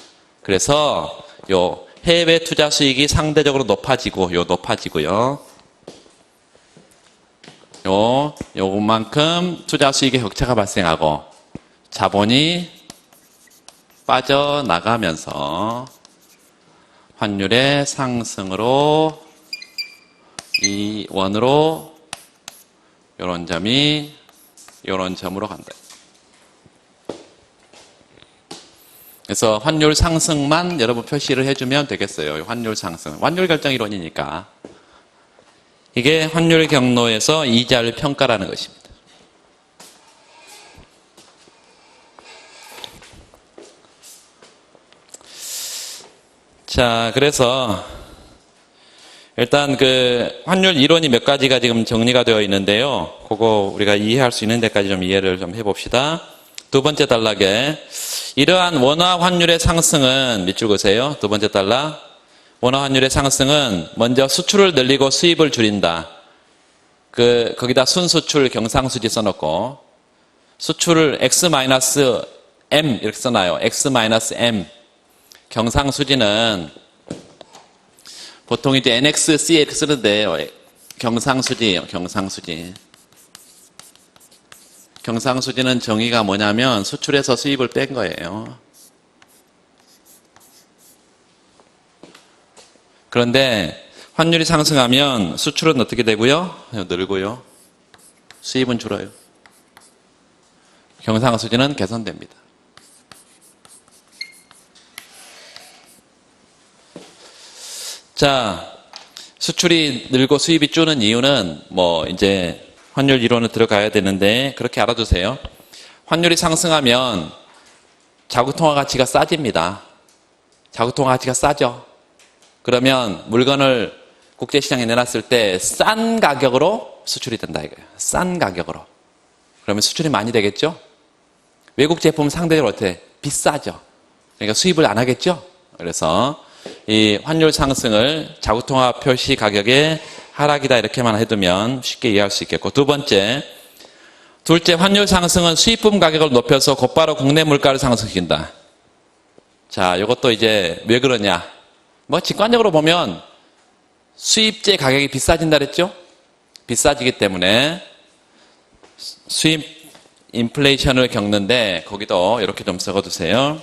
S1: 그래서 요 해외 투자 수익이 상대적으로 높아지고요. 요만큼 투자 수익의 격차가 발생하고 자본이 빠져나가면서 환율의 상승으로 이 원으로 요런 점이 요런 점으로 간다. 그래서 환율 상승만 여러분 표시를 해주면 되겠어요. 환율 상승. 환율 결정 이론이니까. 이게 환율 경로에서 이자를 평가라는 것입니다. 자, 그래서 일단 그 환율 이론이 몇 가지가 지금 정리가 되어 있는데요. 그거 우리가 이해할 수 있는 데까지 좀 이해를 좀 해봅시다. 두 번째 단락에 이러한 원화 환율의 상승은 밑줄 그으세요. 두 번째 단락. 원화 환율의 상승은 먼저 수출을 늘리고 수입을 줄인다. 거기다 순수출 경상수지 써놓고 수출을 X-M 이렇게 써놔요. X-M. 경상수지는 보통 이제 NX, CX 쓰는데 경상수지예요. 경상수지는 정의가 뭐냐면 수출에서 수입을 뺀 거예요. 그런데 환율이 상승하면 수출은 어떻게 되고요? 늘고요. 수입은 줄어요. 경상수지는 개선됩니다. 자, 수출이 늘고 수입이 줄는 이유는 이제 환율 이론을 들어가야 되는데 그렇게 알아두세요. 환율이 상승하면 자국통화 가치가 싸집니다. 자국통화 가치가 싸죠. 그러면 물건을 국제시장에 내놨을 때 싼 가격으로 수출이 된다 이거예요. 싼 가격으로. 그러면 수출이 많이 되겠죠? 외국 제품 상대적으로 어때? 비싸죠. 그러니까 수입을 안 하겠죠? 그래서 이 환율 상승을 자국통화 표시 가격의 하락이다 이렇게만 해두면 쉽게 이해할 수 있겠고, 둘째 환율 상승은 수입품 가격을 높여서 곧바로 국내 물가를 상승시킨다. 자, 이것도 이제 왜 그러냐? 직관적으로 보면 수입제 가격이 비싸진다 그랬죠? 비싸지기 때문에 수입 인플레이션을 겪는데 거기도 이렇게 좀 적어두세요.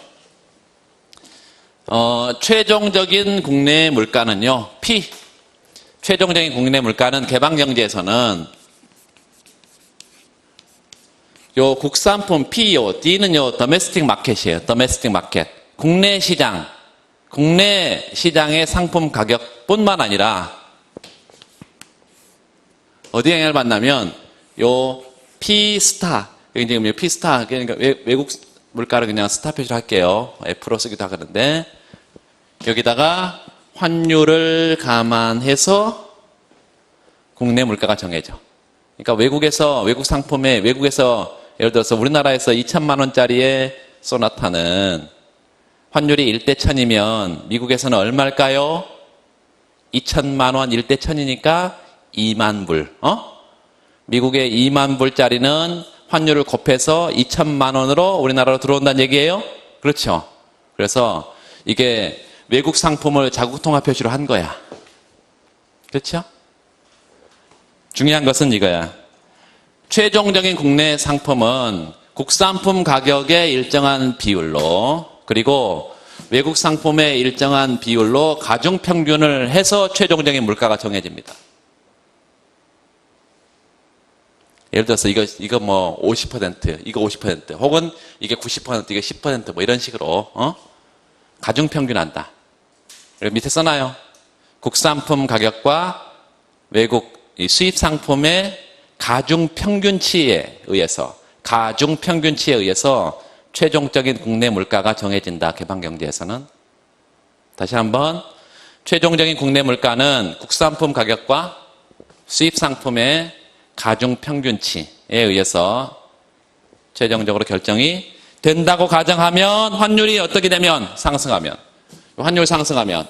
S1: 최종적인 국내 물가는요, P. 최종적인 국내 물가는 개방경제에서는 요 국산품 P요, D는요, 더메스틱 마켓이에요. 더메스틱 마켓. 국내 시장의 상품 가격뿐만 아니라 어디에 영향을 받냐면 요 P스타, 여기 지금 P스타, 그러니까 외국 물가를 그냥 스타 표시로 할게요. F로 쓰기도 하거든요. 여기다가 환율을 감안해서 국내 물가가 정해져. 그러니까 외국 상품에 예를 들어서 우리나라에서 2천만 원짜리의 소나타는 환율이 1대 1000이면 미국에서는 얼마일까요? 2천만 원 1대 1000이니까 2만 불. 미국의 2만 불짜리는 환율을 곱해서 2천만 원으로 우리나라로 들어온다는 얘기예요? 그렇죠. 그래서 이게 외국 상품을 자국 통화 표시로 한 거야. 그렇죠? 중요한 것은 이거야. 최종적인 국내 상품은 국산품 가격의 일정한 비율로, 그리고 외국 상품의 일정한 비율로 가중평균을 해서 최종적인 물가가 정해집니다. 예를 들어서 이거 뭐 50%, 이거 50%, 혹은 이게 90%, 이게 10%, 뭐 이런 식으로, 가중평균한다. 그리고 밑에 써놔요. 국산품 가격과 외국 수입 상품의 가중평균치에 의해서 최종적인 국내 물가가 정해진다. 개방경제에서는. 다시 한번, 최종적인 국내 물가는 국산품 가격과 수입 상품의 가중평균치에 의해서 최종적으로 결정이 된다고 가정하면, 환율이 어떻게 되면? 상승하면. 환율 상승하면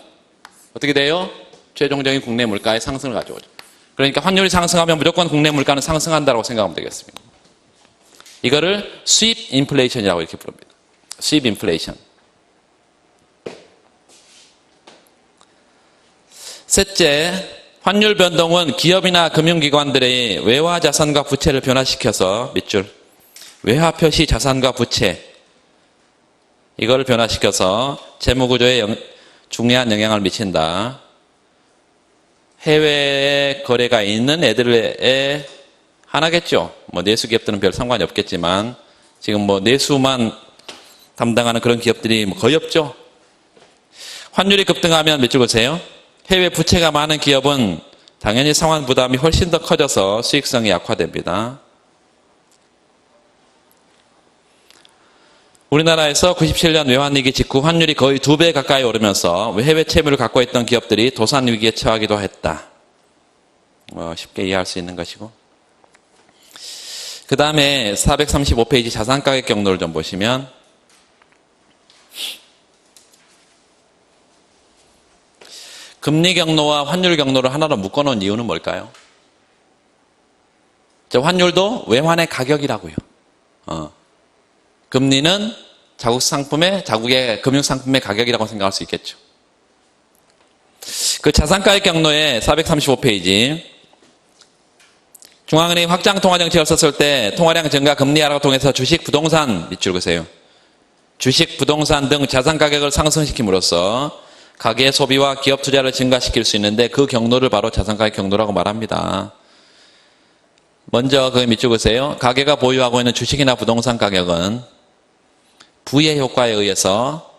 S1: 어떻게 돼요? 최종적인 국내 물가의 상승을 가져오죠. 그러니까 환율이 상승하면 무조건 국내 물가는 상승한다고 생각하면 되겠습니다. 이거를 수입 인플레이션이라고 이렇게 부릅니다. 수입 인플레이션. 셋째, 환율 변동은 기업이나 금융기관들의 외화 자산과 부채를 변화시켜서 밑줄 외화 표시 자산과 부채 이거를 변화시켜서 재무구조에 중요한 영향을 미친다. 해외에 거래가 있는 애들의 하나겠죠. 뭐 내수 기업들은 별 상관이 없겠지만 지금 뭐 내수만 담당하는 그런 기업들이 거의 없죠. 환율이 급등하면 밑줄 보세요. 해외 부채가 많은 기업은 당연히 상환 부담이 훨씬 더 커져서 수익성이 약화됩니다. 우리나라에서 97년 외환위기 직후 환율이 거의 2배 가까이 오르면서 해외 채무를 갖고 있던 기업들이 도산위기에 처하기도 했다. 쉽게 이해할 수 있는 것이고. 그 다음에 435페이지 자산가격 경로를 좀 보시면 금리 경로와 환율 경로를 하나로 묶어놓은 이유는 뭘까요? 환율도 외환의 가격이라고요. 금리는 자국의 금융상품의 가격이라고 생각할 수 있겠죠. 그 자산가격 경로의 435페이지 중앙은행이 확장 통화정책을 썼을 때 통화량 증가 금리 하락을 통해서 주식, 부동산 밑줄 그세요. 주식, 부동산 등 자산가격을 상승시킴으로써 가계 소비와 기업 투자를 증가시킬 수 있는데 그 경로를 바로 자산가격 경로라고 말합니다. 먼저 그 밑줄 그세요. 가계가 보유하고 있는 주식이나 부동산 가격은 부의 효과에 의해서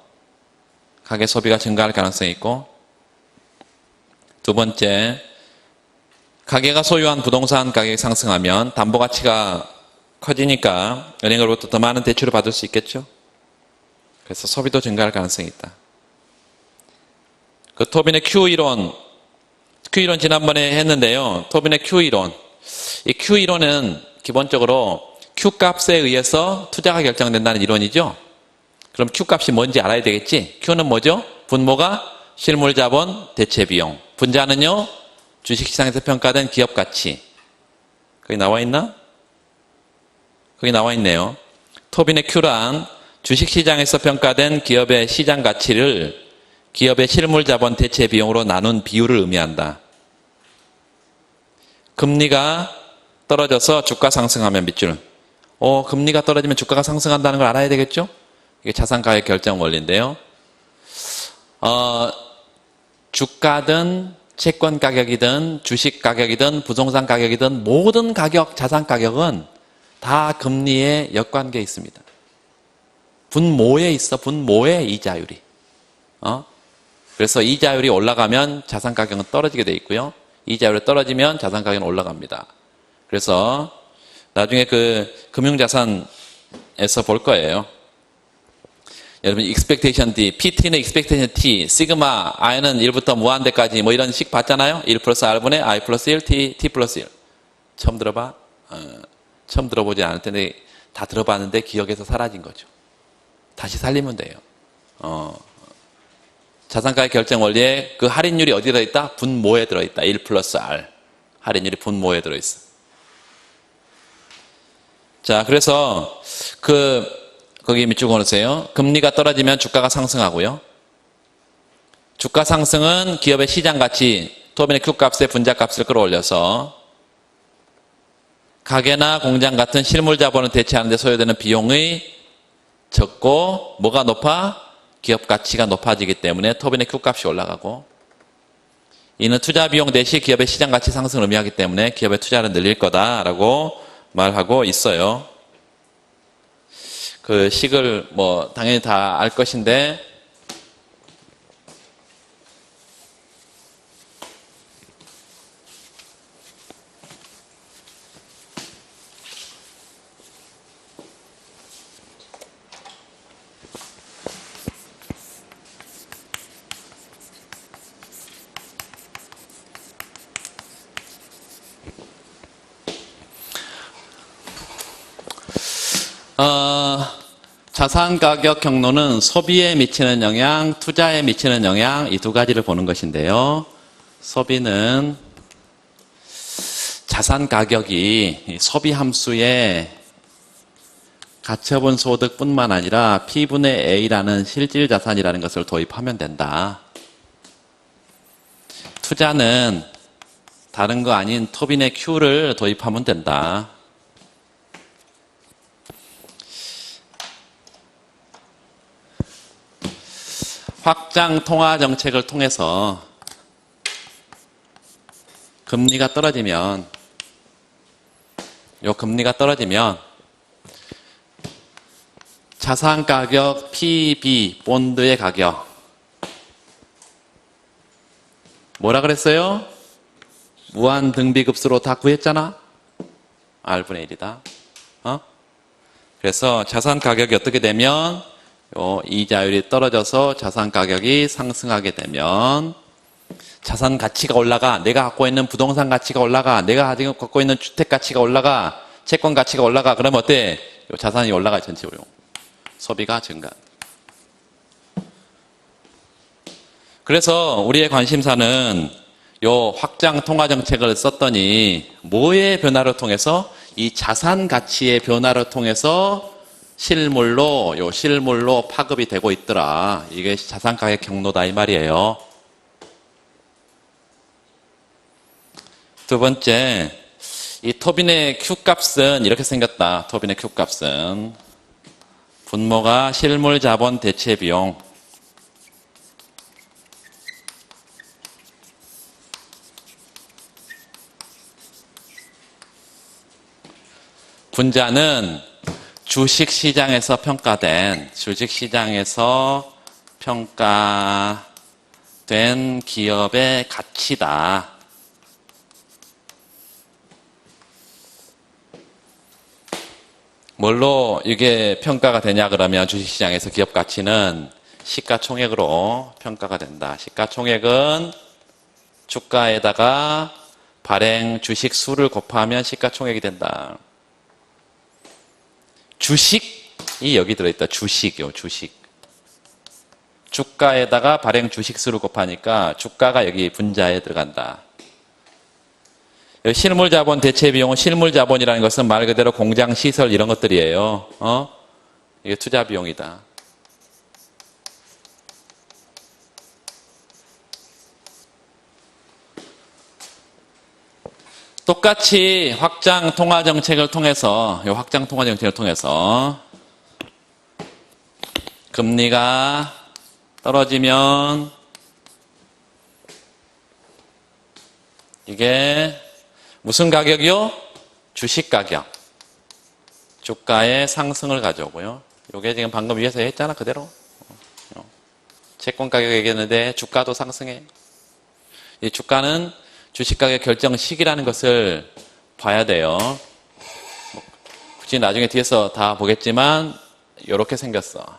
S1: 가계 소비가 증가할 가능성이 있고, 두 번째, 가계가 소유한 부동산 가격이 상승하면 담보 가치가 커지니까 은행으로부터 더 많은 대출을 받을 수 있겠죠. 그래서 소비도 증가할 가능성이 있다. 그 토빈의 Q이론 지난번에 했는데요. 토빈의 Q이론. 이 Q이론은 기본적으로 Q값에 의해서 투자가 결정된다는 이론이죠. 그럼 Q값이 뭔지 알아야 되겠지? Q는 뭐죠? 분모가 실물자본, 대체비용. 분자는요? 주식시장에서 평가된 기업가치. 거기 나와 있나? 거기 나와 있네요. 토빈의 Q란 주식시장에서 평가된 기업의 시장가치를 기업의 실물자본 대체비용으로 나눈 비율을 의미한다. 금리가 떨어져서 주가 상승하면 밑줄. 금리가 떨어지면 주가가 상승한다는 걸 알아야 되겠죠? 이게 자산가격 결정 원리인데요. 주가든 채권 가격이든 주식 가격이든 부동산 가격이든 모든 가격, 자산 가격은 다 금리에 역관계에 있습니다. 분모에 있어, 분모에 이자율이. 그래서 이자율이 올라가면 자산 가격은 떨어지게 돼 있고요. 이자율이 떨어지면 자산 가격은 올라갑니다. 그래서 나중에 그 금융자산에서 볼 거예요. 여러분, expectation D, PT는 expectation T, 시그마, I는 1부터 무한대까지 뭐 이런 식 봤잖아요? 1 플러스 R분의 I 플러스 1, T 플러스 1. 처음 들어봐? 처음 들어보지 않을 텐데 다 들어봤는데 기억에서 사라진 거죠. 다시 살리면 돼요. 자산가격 결정 원리에 그 할인율이 어디에 들어있다? 분모에 들어있다. 1 플러스 R. 할인율이 분모에 들어있어. 자, 그래서 거기 밑줄 그어놓으세요. 금리가 떨어지면 주가가 상승하고요. 주가 상승은 기업의 시장 가치, 토빈의 Q값의 분자값을 끌어올려서 가게나 공장 같은 실물 자본을 대체하는 데 소요되는 비용이 적고 뭐가 높아? 기업 가치가 높아지기 때문에 토빈의 Q값이 올라가고 이는 투자 비용 대시 기업의 시장 가치 상승을 의미하기 때문에 기업의 투자를 늘릴 거다라고 말하고 있어요. 그 식을 뭐 당연히 다 알 것인데 자산 가격 경로는 소비에 미치는 영향, 투자에 미치는 영향 이 두 가지를 보는 것인데요. 소비는 자산 가격이 소비 함수에 가처분 소득뿐만 아니라 P분의 A라는 실질 자산이라는 것을 도입하면 된다. 투자는 다른 거 아닌 토빈의 Q를 도입하면 된다. 확장 통화 정책을 통해서 금리가 떨어지면 자산 가격 PB 본드의 가격 뭐라 그랬어요? 무한 등비급수로 다 구했잖아? R분의 1이다. 그래서 자산 가격이 어떻게 되면 이자율이 떨어져서 자산 가격이 상승하게 되면 자산 가치가 올라가, 내가 갖고 있는 부동산 가치가 올라가, 내가 갖고 있는 주택 가치가 올라가, 채권 가치가 올라가. 그러면 어때? 자산이 올라가 전체적으로. 소비가 증가. 그래서 우리의 관심사는 요 확장 통화 정책을 썼더니 뭐의 변화를 통해서? 이 자산 가치의 변화를 통해서 실물로 파급이 되고 있더라. 이게 자산 가격 경로다 이 말이에요. 두 번째, 이 토빈의 Q값은 이렇게 생겼다. 토빈의 Q값은 분모가 실물 자본 대체 비용 분자는 주식시장에서 평가된 기업의 가치다. 뭘로 이게 평가가 되냐 그러면 주식시장에서 기업 가치는 시가총액으로 평가가 된다. 시가총액은 주가에다가 발행 주식 수를 곱하면 시가총액이 된다. 주식이 여기 들어있다. 주식이요. 주식. 주가에다가 발행 주식 수를 곱하니까 주가가 여기 분자에 들어간다. 실물 자본 대체 비용은 실물 자본이라는 것은 말 그대로 공장 시설 이런 것들이에요. 이게 투자 비용이다. 똑같이 확장 통화 정책을 통해서 금리가 떨어지면 이게 무슨 가격이요? 주식 가격. 주가의 상승을 가져오고요. 이게 지금 방금 위에서 했잖아, 그대로. 채권 가격 얘기했는데 주가도 상승해. 이 주가는 주식 가격 결정 시기라는 것을 봐야 돼요. 굳이 나중에 뒤에서 다 보겠지만 이렇게 생겼어.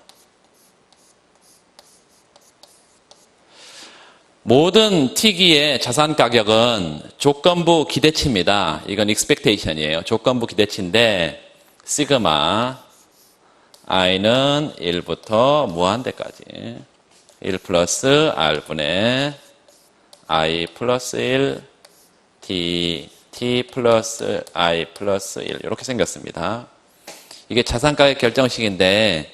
S1: 모든 T기의 자산 가격은 조건부 기대치입니다. 이건 expectation이에요. 조건부 기대치인데 시그마 i는 1부터 무한대까지 1 플러스 r분의 i 플러스 1 t 플러스 i 플러스 1 이렇게 생겼습니다. 이게 자산 가격 결정식인데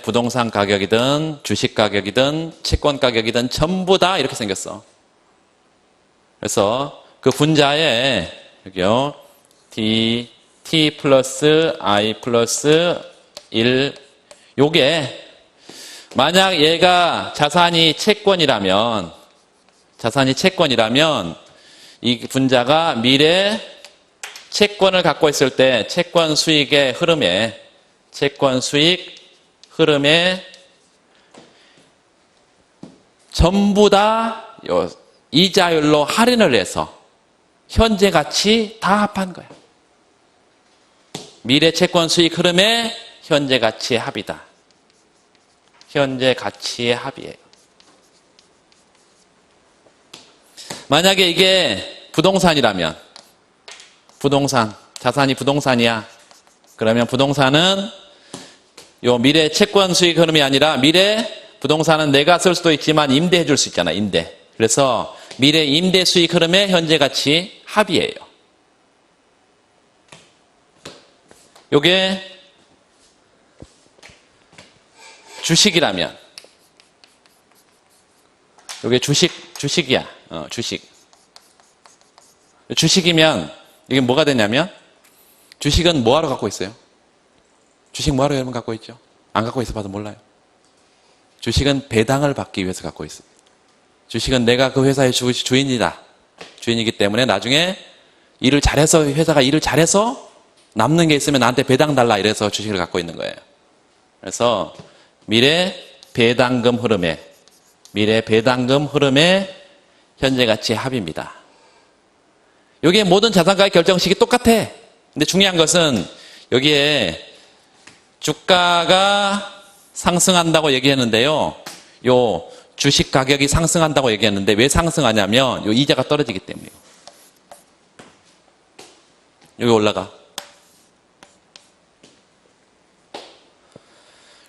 S1: 부동산 가격이든 주식 가격이든 채권 가격이든 전부 다 이렇게 생겼어. 그래서 그 분자에 여기요. t 플러스 i 플러스 1 요게 만약 얘가 자산이 채권이라면 이 분자가 미래 채권을 갖고 있을 때 채권 수익 흐름에 전부 다 이자율로 할인을 해서 현재 가치 다 합한 거야. 미래 채권 수익 흐름에 현재 가치의 합이다. 현재 가치의 합이에요. 만약에 이게 부동산이라면 자산이 부동산이야. 그러면 부동산은 요 미래 채권 수익 흐름이 아니라 미래 부동산은 내가 쓸 수도 있지만 임대해 줄 수 있잖아. 임대. 그래서 미래 임대 수익 흐름의 현재 가치 합이에요. 요게 주식이라면 요게 주식이야. 주식이면 이게 뭐가 되냐면 주식은 뭐하러 갖고 있어요? 주식 뭐하러 여러분 갖고 있죠? 안 갖고 있어 봐도 몰라요. 주식은 배당을 받기 위해서 갖고 있어요. 주식은 내가 그 회사의 주인이다. 주인이기 때문에 나중에 회사가 일을 잘해서 남는 게 있으면 나한테 배당 달라 이래서 주식을 갖고 있는 거예요. 그래서 미래 배당금 흐름의 현재 가치의 합입니다. 여기에 모든 자산가격 결정식이 똑같아. 근데 중요한 것은 여기에 주가가 상승한다고 얘기했는데요. 요 주식 가격이 상승한다고 얘기했는데 왜 상승하냐면 요 이자가 떨어지기 때문이에요. 여기 올라가.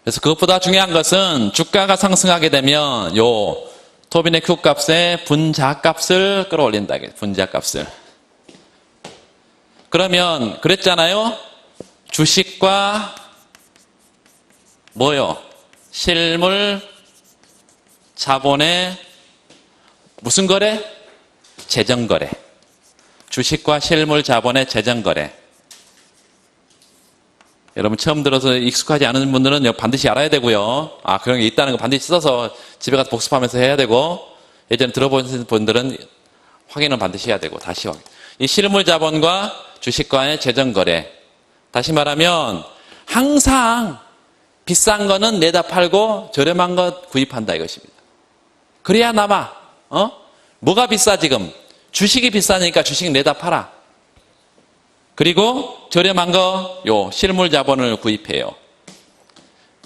S1: 그래서 그것보다 중요한 것은 주가가 상승하게 되면 요 토빈의 Q 값의 분자값을 끌어올린다. 분자값을. 그러면 그랬잖아요. 주식과 뭐요? 실물 자본의 무슨 거래? 재정거래. 주식과 실물 자본의 재정거래. 여러분 처음 들어서 익숙하지 않은 분들은 반드시 알아야 되고요. 그런 게 있다는 거 반드시 써서 집에 가서 복습하면서 해야 되고, 예전에 들어보신 분들은 확인은 반드시 해야 되고, 다시 확인. 이 실물 자본과 주식과의 재정거래. 다시 말하면 항상 비싼 거는 내다 팔고 저렴한 것 구입한다 이것입니다. 그래야 남아. 뭐가 비싸 지금? 주식이 비싸니까 주식 내다 팔아. 그리고 저렴한 거 실물 자본을 구입해요.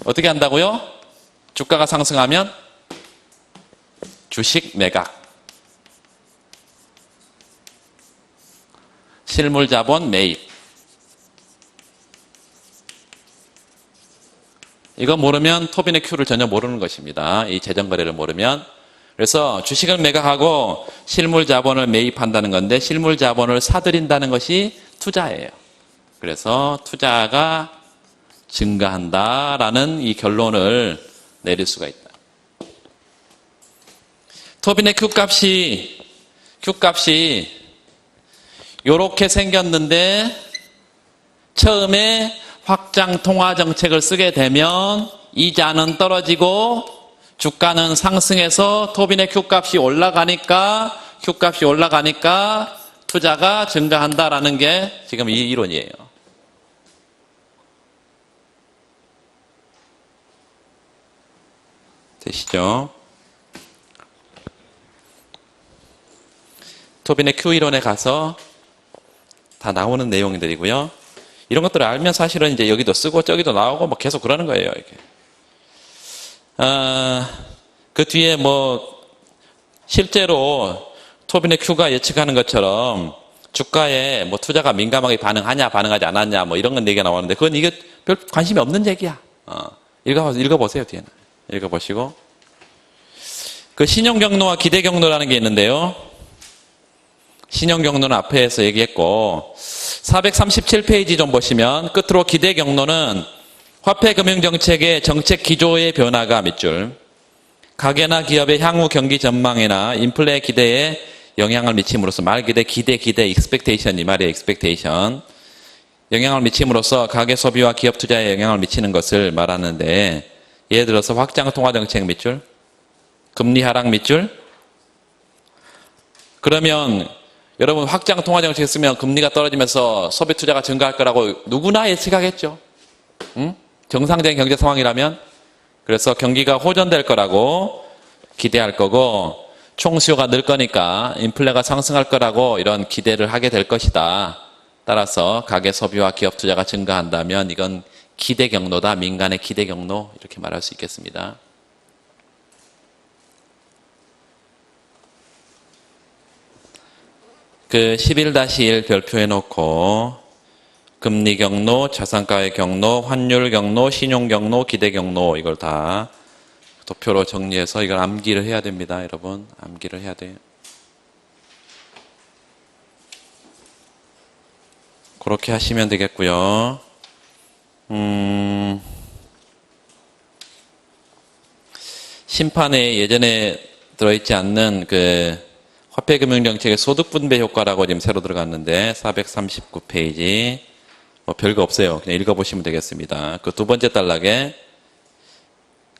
S1: 어떻게 한다고요? 주가가 상승하면 주식 매각. 실물 자본 매입. 이거 모르면 토빈의 Q를 전혀 모르는 것입니다. 이 재정거래를 모르면. 그래서 주식을 매각하고 실물 자본을 매입한다는 건데 실물 자본을 사들인다는 것이 투자예요. 그래서 투자가 증가한다라는 이 결론을 내릴 수가 있다. 토빈의 Q값이 이렇게 생겼는데 처음에 확장 통화 정책을 쓰게 되면 이자는 떨어지고 주가는 상승해서 토빈의 Q값이 올라가니까 투자가 증가한다라는 게 지금 이 이론이에요. 되시죠? 토빈의 Q 이론에 가서 다 나오는 내용들이고요. 이런 것들을 알면 사실은 이제 여기도 쓰고 저기도 나오고 뭐 계속 그러는 거예요. 이렇게. 그 뒤에 실제로 토빈의 Q가 예측하는 것처럼 주가에 투자가 민감하게 반응하냐, 반응하지 않았냐, 이런 건 얘기가 나오는데 그건 이게 별 관심이 없는 얘기야. 읽어보세요, 뒤에는. 읽어보시고. 그 신용경로와 기대경로라는 게 있는데요. 신용경로는 앞에서 얘기했고, 437페이지 좀 보시면 끝으로 기대 경로는 화폐 금융 정책의 정책 기조의 변화가 밑줄, 가계나 기업의 향후 경기 전망이나 인플레 기대에 영향을 미침으로써 말기대 기대 expectation 이 말이에요. expectation 영향을 미침으로써 가계 소비와 기업 투자에 영향을 미치는 것을 말하는데 예를 들어서 확장 통화 정책 밑줄, 금리 하락 밑줄. 그러면 여러분 확장 통화 정책 쓰면 금리가 떨어지면서 소비 투자가 증가할 거라고 누구나 예측하겠죠. 응? 정상적인 경제 상황이라면. 그래서 경기가 호전될 거라고 기대할 거고 총수요가 늘 거니까 인플레가 상승할 거라고 이런 기대를 하게 될 것이다. 따라서 가계 소비와 기업 투자가 증가한다면 이건 기대 경로다. 민간의 기대 경로 이렇게 말할 수 있겠습니다. 그 11-1 별표해 놓고 금리 경로, 자산가의 경로, 환율 경로, 신용 경로, 기대 경로 이걸 다 도표로 정리해서 이걸 암기를 해야 됩니다. 여러분 암기를 해야 돼요. 그렇게 하시면 되겠고요. 심판에 예전에 들어있지 않는 그 화폐금융정책의 소득분배 효과라고 지금 새로 들어갔는데 439페이지 뭐 별거 없어요. 그냥 읽어보시면 되겠습니다. 그 두 번째 단락에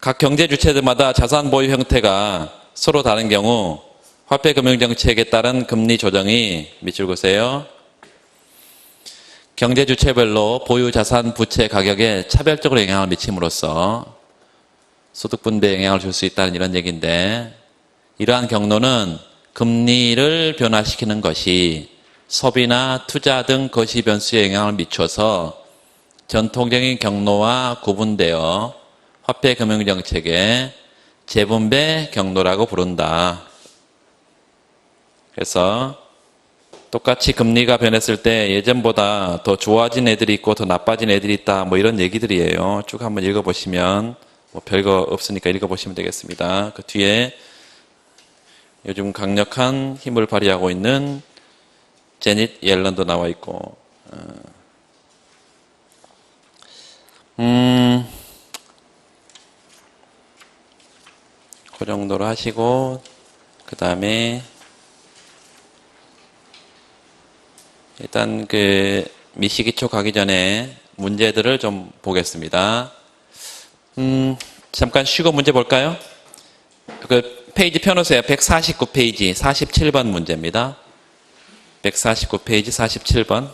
S1: 각 경제 주체들마다 자산 보유 형태가 서로 다른 경우 화폐금융정책에 따른 금리 조정이 밑줄 그으세요. 경제 주체별로 보유 자산 부채 가격에 차별적으로 영향을 미침으로써 소득분배에 영향을 줄 수 있다는 이런 얘기인데 이러한 경로는 금리를 변화시키는 것이 소비나 투자 등 거시 변수에 영향을 미쳐서 전통적인 경로와 구분되어 화폐금융정책의 재분배 경로라고 부른다. 그래서 똑같이 금리가 변했을 때 예전보다 더 좋아진 애들이 있고 더 나빠진 애들이 있다. 뭐 이런 얘기들이에요. 쭉 한번 읽어보시면 뭐 별거 없으니까 읽어보시면 되겠습니다. 그 뒤에 요즘 강력한 힘을 발휘하고 있는 제닛 옐런도 나와 있고 그 정도로 하시고 그 다음에 일단 그 미시기초 가기 전에 문제들을 좀 보겠습니다. 잠깐 쉬고 문제 볼까요? 그 페이지 펴놓으세요. 149페이지 47번 문제입니다. 149페이지 47번.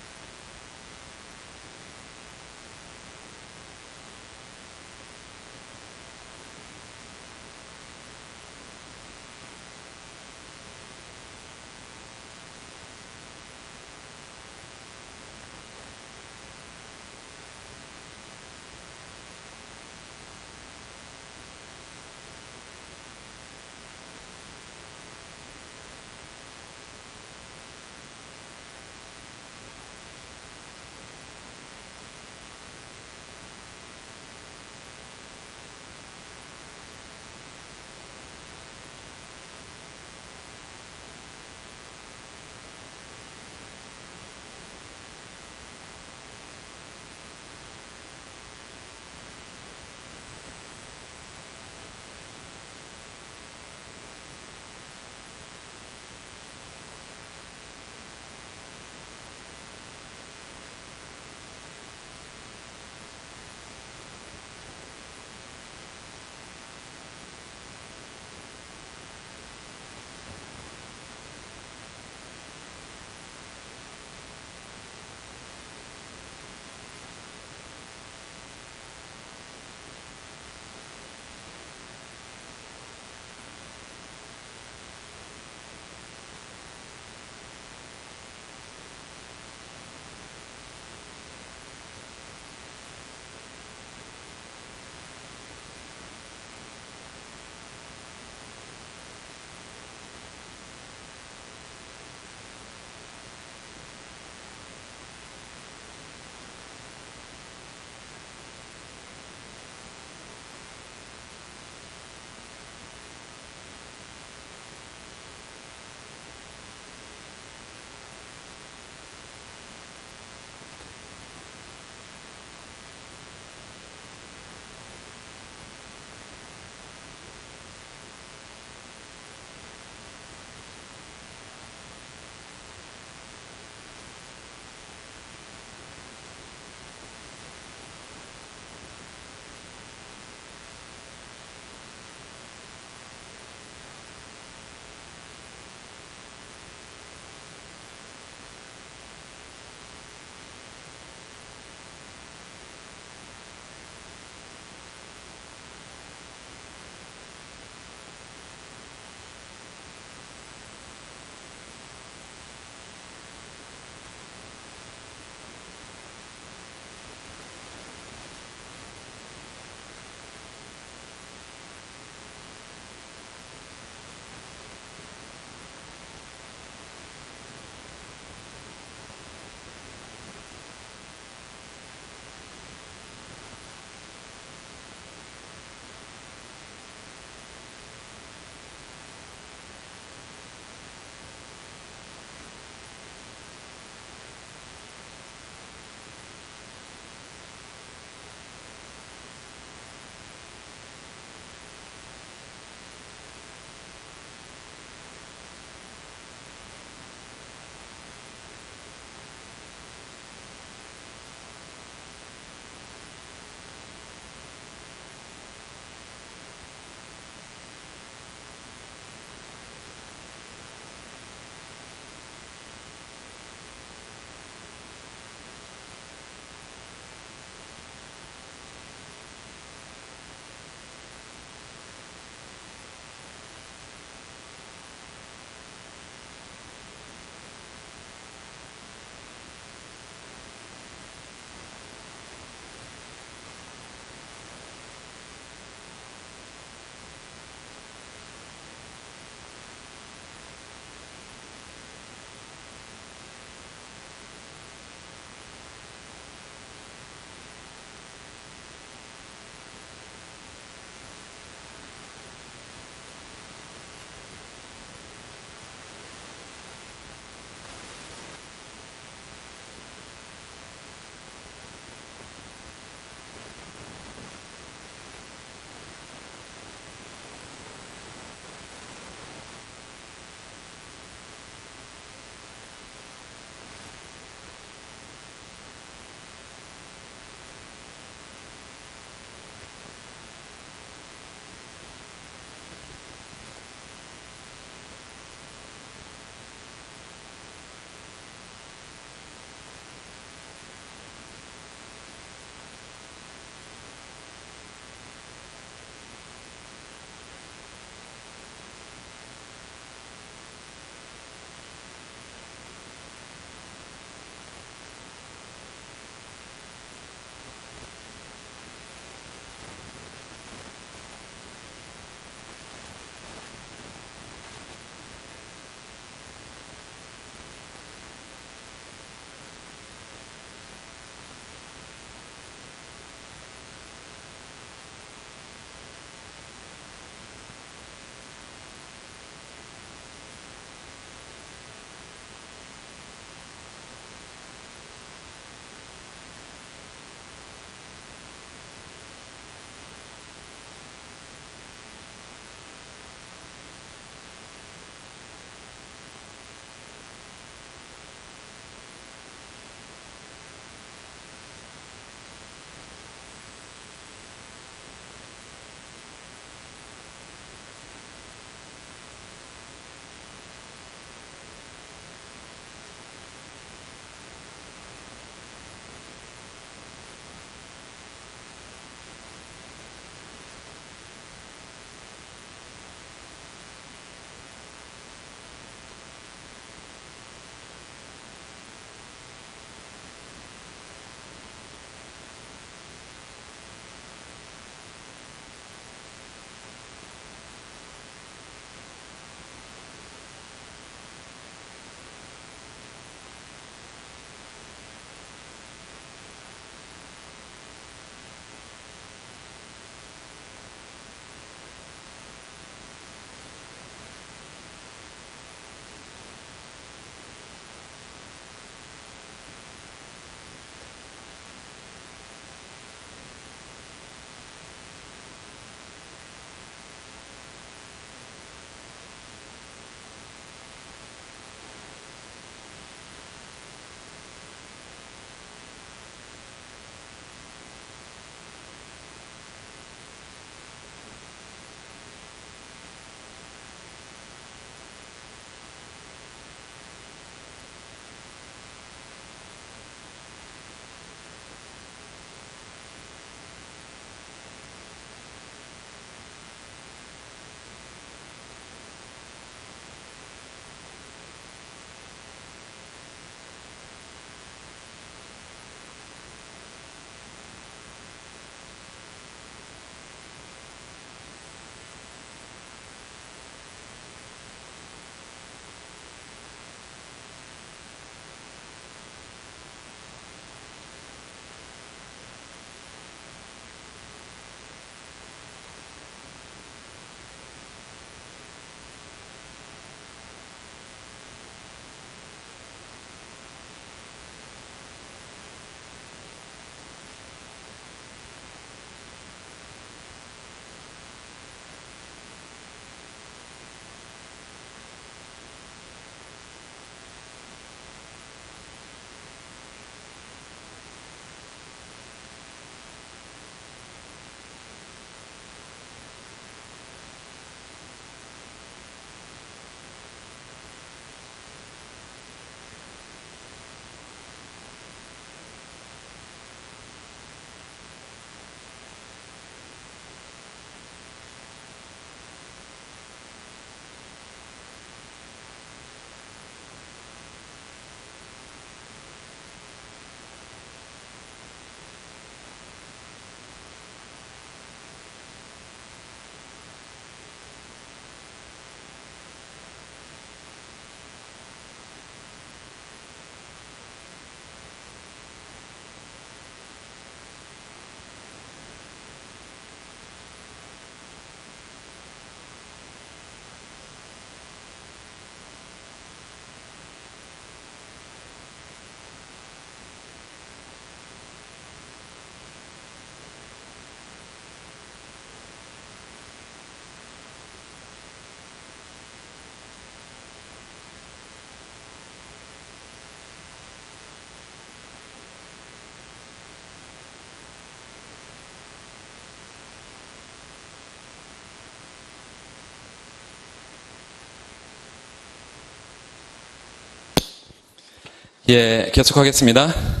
S1: 예, 계속하겠습니다.